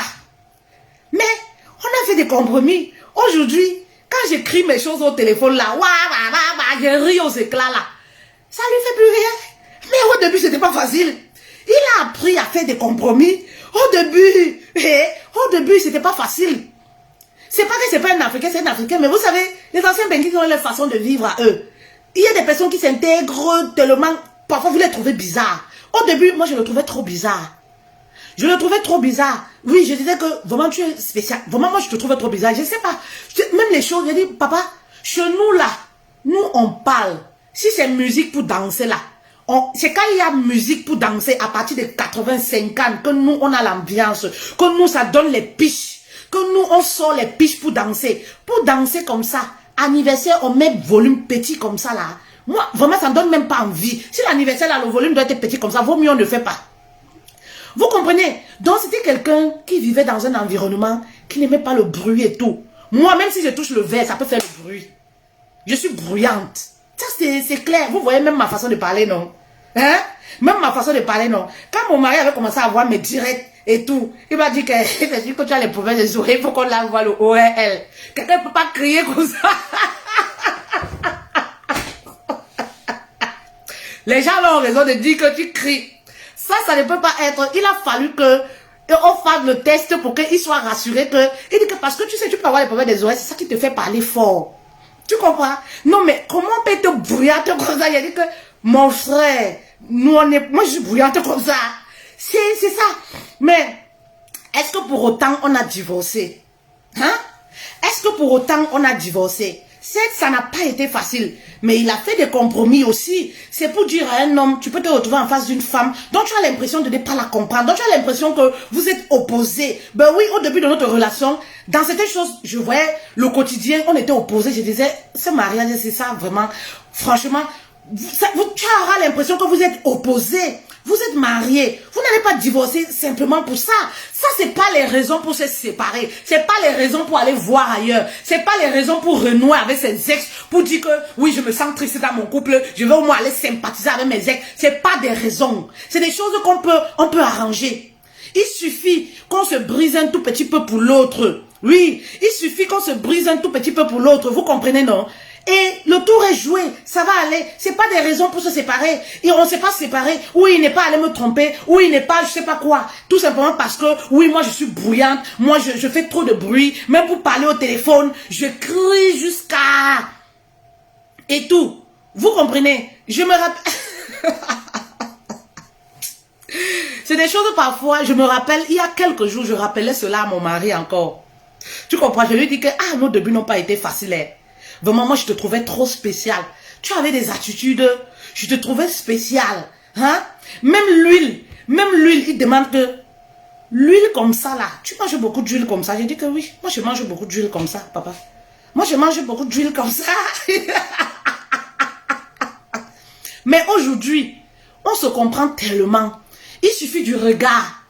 Mais, on a fait des compromis. Aujourd'hui, quand j'écris mes choses au téléphone là, je ris aux éclats là. Ça lui fait plus rien. Mais au début, c'était pas facile. Il a appris à faire des compromis. Au début, c'était pas facile. C'est pas que c'est pas un Africain, c'est un Africain. Mais vous savez, les anciens Benguis ont leur façon de vivre à eux. Il y a des personnes qui s'intègrent tellement, parfois vous les trouvez bizarres. Au début, moi je le trouvais trop bizarre. Je le trouvais trop bizarre. Oui, je disais que vraiment tu es spécial. Vraiment, moi je te trouvais trop bizarre. Je sais pas. Même les choses, je dis, papa, chez nous là, nous on parle. Si c'est musique pour danser là, c'est quand il y a musique pour danser à partir de 80-50 que nous on a l'ambiance, que nous ça donne les piches, que nous on sort les piches pour danser. Pour danser comme ça, anniversaire, on met volume petit comme ça là. Moi, vraiment, ça ne donne même pas envie. Si l'anniversaire là, le volume doit être petit comme ça, vaut mieux on ne fait pas. Vous comprenez? Donc c'était quelqu'un qui vivait dans un environnement qui n'aimait pas le bruit et tout. Moi, même si je touche le verre, ça peut faire le bruit. Je suis bruyante. Ça, c'est clair. Vous voyez même ma façon de parler, non? Hein? Même ma façon de parler, non? Quand mon mari avait commencé à voir mes directs et tout, il m'a dit que tu as les problèmes des oreilles, il faut qu'on l'envoie le ORL. Quelqu'un ne peut pas crier comme ça. Les gens ont raison de dire que tu cries. Ça ne peut pas être. Il a fallu que on fasse le test pour qu'il soit rassuré que. Il dit que parce que tu sais, tu peux avoir les problèmes des oreilles, c'est ça qui te fait parler fort. Tu comprends? Non, mais comment on peut être bruyante comme ça? Il a dit que mon frère, moi je suis bruyante comme ça. C'est ça. Mais est-ce que pour autant on a divorcé? Hein? Est-ce que pour autant on a divorcé? Ça n'a pas été facile, mais il a fait des compromis aussi. C'est pour dire à un homme, tu peux te retrouver en face d'une femme dont tu as l'impression de ne pas la comprendre, dont tu as l'impression que vous êtes opposés. Ben oui, au début de notre relation, dans certaines choses, je voyais le quotidien, on était opposés. Je disais, ce mariage, c'est ça vraiment. Franchement, tu auras l'impression que vous êtes opposés. Vous êtes mariés, vous n'allez pas divorcer simplement pour ça. Ça, c'est pas les raisons pour se séparer. C'est pas les raisons pour aller voir ailleurs. C'est pas les raisons pour renouer avec ses ex, pour dire que oui, je me sens triste dans mon couple, je vais au moins aller sympathiser avec mes ex. C'est pas des raisons. C'est des choses on peut arranger. Il suffit qu'on se brise un tout petit peu pour l'autre. Oui, il suffit qu'on se brise un tout petit peu pour l'autre. Vous comprenez, non? Et le tour est joué, ça va aller. C'est pas des raisons pour se séparer. Et on ne s'est pas séparé. Oui, il n'est pas allé me tromper. Oui, il n'est pas, je sais pas quoi. Tout simplement parce que, oui, moi je suis bruyante. Moi je fais trop de bruit. Même pour parler au téléphone, je crie jusqu'à... Et tout. Vous comprenez? Je me rappelle... C'est des choses parfois, je me rappelle, il y a quelques jours, je rappelais cela à mon mari encore. Tu comprends? Je lui dis que, nos débuts n'ont pas été faciles. Vraiment, moi, je te trouvais trop spécial. Tu avais des attitudes, je te trouvais spécial. Hein? Même l'huile, il demande que l'huile comme ça, là, tu manges beaucoup d'huile comme ça. J'ai dit que oui, moi, je mange beaucoup d'huile comme ça, papa. Moi, je mange beaucoup d'huile comme ça. Mais aujourd'hui, on se comprend tellement. Il suffit du regard.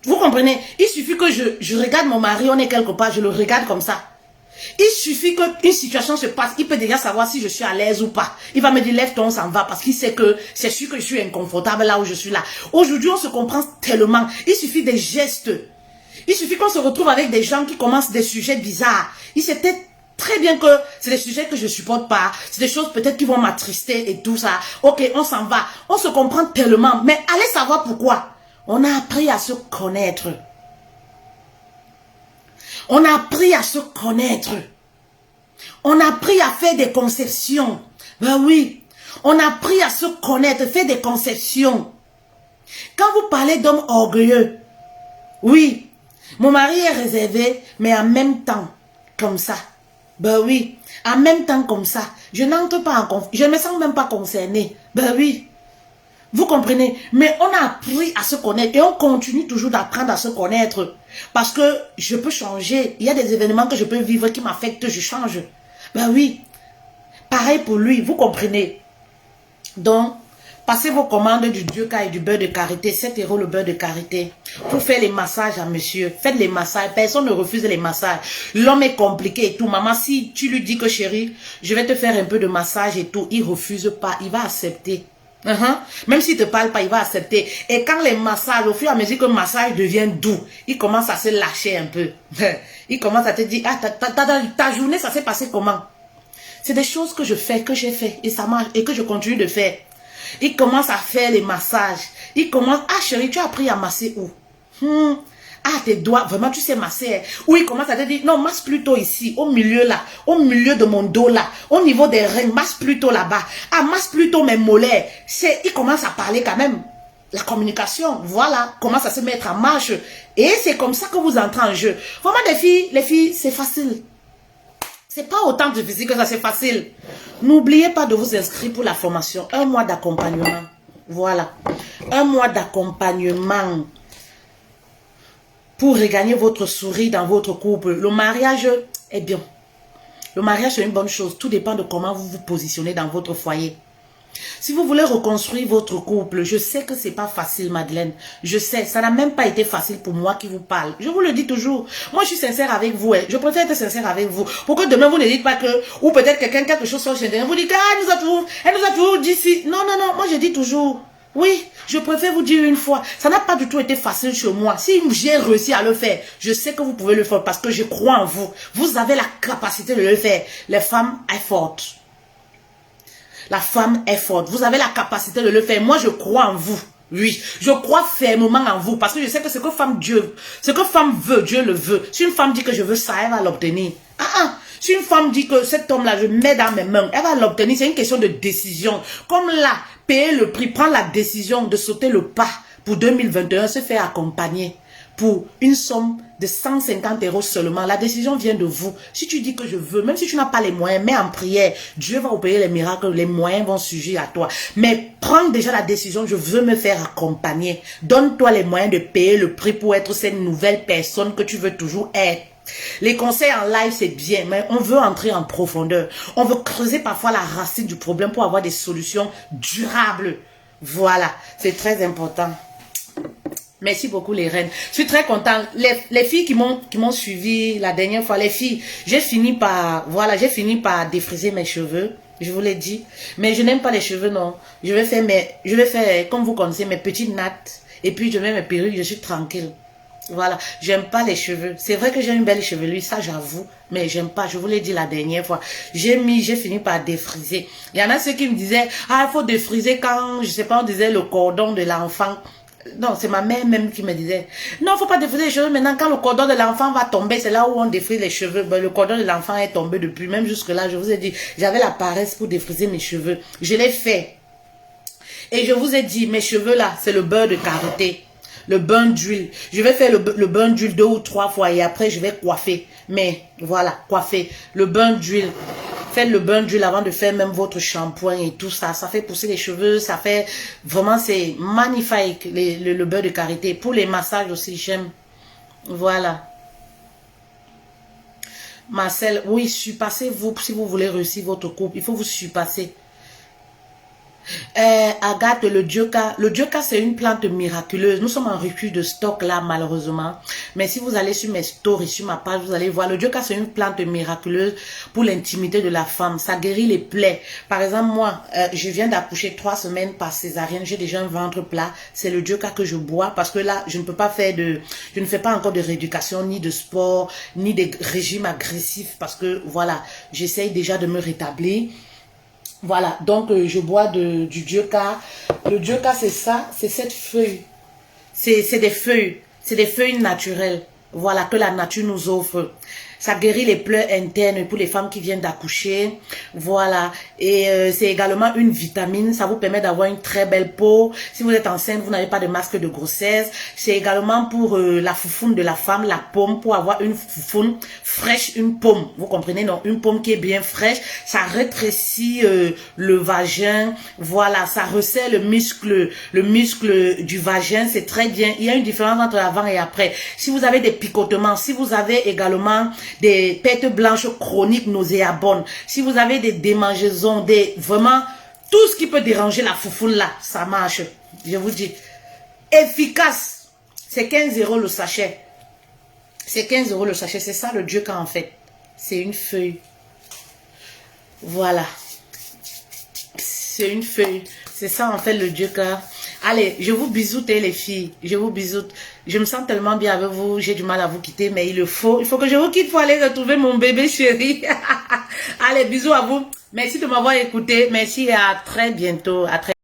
Vous comprenez? Il suffit que je regarde mon mari, on est quelque part, je le regarde comme ça. Il suffit qu'une situation se passe, il peut déjà savoir si je suis à l'aise ou pas. Il va me dire, lève-toi, on s'en va, parce qu'il sait que c'est sûr que je suis inconfortable là où je suis là. Aujourd'hui, on se comprend tellement. Il suffit des gestes. Il suffit qu'on se retrouve avec des gens qui commencent des sujets bizarres. Il sait très bien que c'est des sujets que je supporte pas. C'est des choses peut-être qui vont m'attrister et tout ça. Ok, on s'en va. On se comprend tellement. Mais allez savoir pourquoi. On a appris à se connaître. On a appris à se connaître. On a appris à faire des conceptions. Ben oui. On a appris à se connaître, faire des conceptions. Quand vous parlez d'hommes orgueilleux, oui. Mon mari est réservé, mais en même temps, comme ça. Ben oui, en même temps comme ça. Je n'entre pas en conflit. Je ne me sens même pas concernée. Ben oui. Vous comprenez? Mais on a appris à se connaître et on continue toujours d'apprendre à se connaître. Parce que je peux changer. Il y a des événements que je peux vivre qui m'affectent, je change. Ben oui. Pareil pour lui, vous comprenez? Donc, passez vos commandes du Dieuca et du beurre de karité, 7 € le beurre de karité. Pour faire les massages à monsieur. Faites les massages. Personne ne refuse les massages. L'homme est compliqué et tout. Maman, si tu lui dis que chérie, je vais te faire un peu de massage et tout, il refuse pas. Il va accepter. Même s'il ne te parle pas, il va accepter. Et quand les massages, au fur et à mesure que le massage devient doux, il commence à se lâcher un peu. Il commence à te dire, ah, ta journée, ça s'est passé comment? C'est des choses que je fais, que j'ai fait, et ça marche, et que je continue de faire. Il commence à faire les massages. Il commence, ah chérie, tu as appris à masser où? Ah, tes doigts, vraiment, tu sais masser. Hein? Ou il commence à te dire, non, masse plutôt ici, au milieu là, au milieu de mon dos là, au niveau des reins, masse plutôt là-bas. Ah, masse plutôt mes mollets. Il commence à parler quand même. La communication, voilà, commence à se mettre en marche. Et c'est comme ça que vous entrez en jeu. Vraiment, les filles, c'est facile. C'est pas autant difficile que ça, c'est facile. N'oubliez pas de vous inscrire pour la formation. 1 mois d'accompagnement. Voilà. 1 mois d'accompagnement. Pour regagner votre sourire dans votre couple. Le mariage est bien. Le mariage c'est une bonne chose. Tout dépend de comment vous vous positionnez dans votre foyer. Si vous voulez reconstruire votre couple, je sais que c'est pas facile, Madeleine. Je sais, ça n'a même pas été facile pour moi qui vous parle. Je vous le dis toujours. Moi, je suis sincère avec vous. Hein. Je préfère être sincère avec vous. Pour que demain, vous ne dites pas que, ou peut-être quelqu'un, quelque chose sur le chaîne, vous dites, ah, elle nous a toujours dit si. Non, non, non, moi je dis toujours. Oui, je préfère vous dire une fois, ça n'a pas du tout été facile chez moi. Si j'ai réussi à le faire, je sais que vous pouvez le faire parce que je crois en vous. Vous avez la capacité de le faire. Les femmes sont fortes. La femme est forte. Vous avez la capacité de le faire. Moi, je crois en vous. Oui, je crois fermement en vous parce que je sais que ce que femme veut, Dieu le veut. Si une femme dit que je veux ça, elle va l'obtenir. Si une femme dit que cet homme-là, je mets dans mes mains, elle va l'obtenir. C'est une question de décision. Comme là, payer le prix, prendre la décision de sauter le pas pour 2021, se faire accompagner pour une somme de 150 € seulement. La décision vient de vous. Si tu dis que je veux, même si tu n'as pas les moyens, mets en prière. Dieu va opérer les miracles, les moyens vont surgir à toi. Mais prends déjà la décision, je veux me faire accompagner. Donne-toi les moyens de payer le prix pour être cette nouvelle personne que tu veux toujours être. Les conseils en live, c'est bien, mais on veut entrer en profondeur. On veut creuser parfois la racine du problème pour avoir des solutions durables. Voilà, c'est très important. Merci beaucoup les reines. Je suis très contente. Les filles qui m'ont suivi la dernière fois, les filles, j'ai fini par défriser mes cheveux. Je vous l'ai dit. Mais je n'aime pas les cheveux, non. Je vais faire, comme vous connaissez, mes petites nattes. Et puis je mets mes perruques, je suis tranquille. Voilà, j'aime pas les cheveux. C'est vrai que j'ai une belle chevelure, ça j'avoue, mais j'aime pas, je vous l'ai dit la dernière fois. J'ai fini par défriser. Il y en a ceux qui me disaient, ah, il faut défriser quand, je sais pas, on disait le cordon de l'enfant. Non, c'est ma mère même qui me disait, non, il ne faut pas défriser les cheveux. Maintenant, quand le cordon de l'enfant va tomber, c'est là où on défrise les cheveux. Ben, le cordon de l'enfant est tombé depuis, même jusque-là, je vous ai dit, j'avais la paresse pour défriser mes cheveux. Je l'ai fait. Et je vous ai dit, mes cheveux là, c'est le beurre de karité. Le bain d'huile. Je vais faire le bain d'huile 2 ou 3 fois et après je vais coiffer. Mais voilà, coiffer. Le bain d'huile. Faites le bain d'huile avant de faire même votre shampoing et tout ça. Ça fait pousser les cheveux. Ça fait vraiment, c'est magnifique le beurre de karité. Pour les massages aussi, j'aime. Voilà. Marcel, oui, surpassez-vous si vous voulez réussir votre couple. Il faut vous surpasser. Agathe, le Dieuca c'est une plante miraculeuse. Nous sommes en recul de stock là malheureusement, mais si vous allez sur mes stories, sur ma page, vous allez voir. Le Dieuca c'est une plante miraculeuse pour l'intimité de la femme. Ça guérit les plaies. Par exemple moi, je viens d'accoucher 3 semaines par césarienne. J'ai déjà un ventre plat. C'est le Dieuca que je bois parce que là je ne peux pas faire je ne fais pas encore de rééducation, ni de sport, ni de régime agressif parce que voilà, j'essaye déjà de me rétablir. Voilà, donc je bois du Dieuca. Le Dieuca, c'est ça, c'est cette feuille. C'est des feuilles naturelles. Voilà, que la nature nous offre. Ça guérit les pleurs internes pour les femmes qui viennent d'accoucher. Voilà. Et c'est également une vitamine. Ça vous permet d'avoir une très belle peau. Si vous êtes enceinte, vous n'avez pas de masque de grossesse. C'est également pour la foufoune de la femme, la paume, pour avoir une foufoune fraîche, une paume. Vous comprenez, non? Une paume qui est bien fraîche. Ça rétrécit le vagin. Voilà. Ça resserre le muscle du vagin. C'est très bien. Il y a une différence entre avant et après. Si vous avez des picotements, si vous avez également des têtes blanches chroniques nauséabondes, si vous avez des démangeaisons, vraiment tout ce qui peut déranger la foufoune là, ça marche. Je vous dis. Efficace. C'est 15 € le sachet. C'est 15 € le sachet. C'est ça le Dioka en fait. C'est une feuille. Voilà. C'est une feuille. C'est ça en fait le Dioka. Allez, je vous bisoute les filles. Je vous bisoute. Je me sens tellement bien avec vous. J'ai du mal à vous quitter, mais il faut que je vous quitte pour aller retrouver mon bébé chéri. Allez, bisous à vous. Merci de m'avoir écouté. Merci et à très bientôt. À très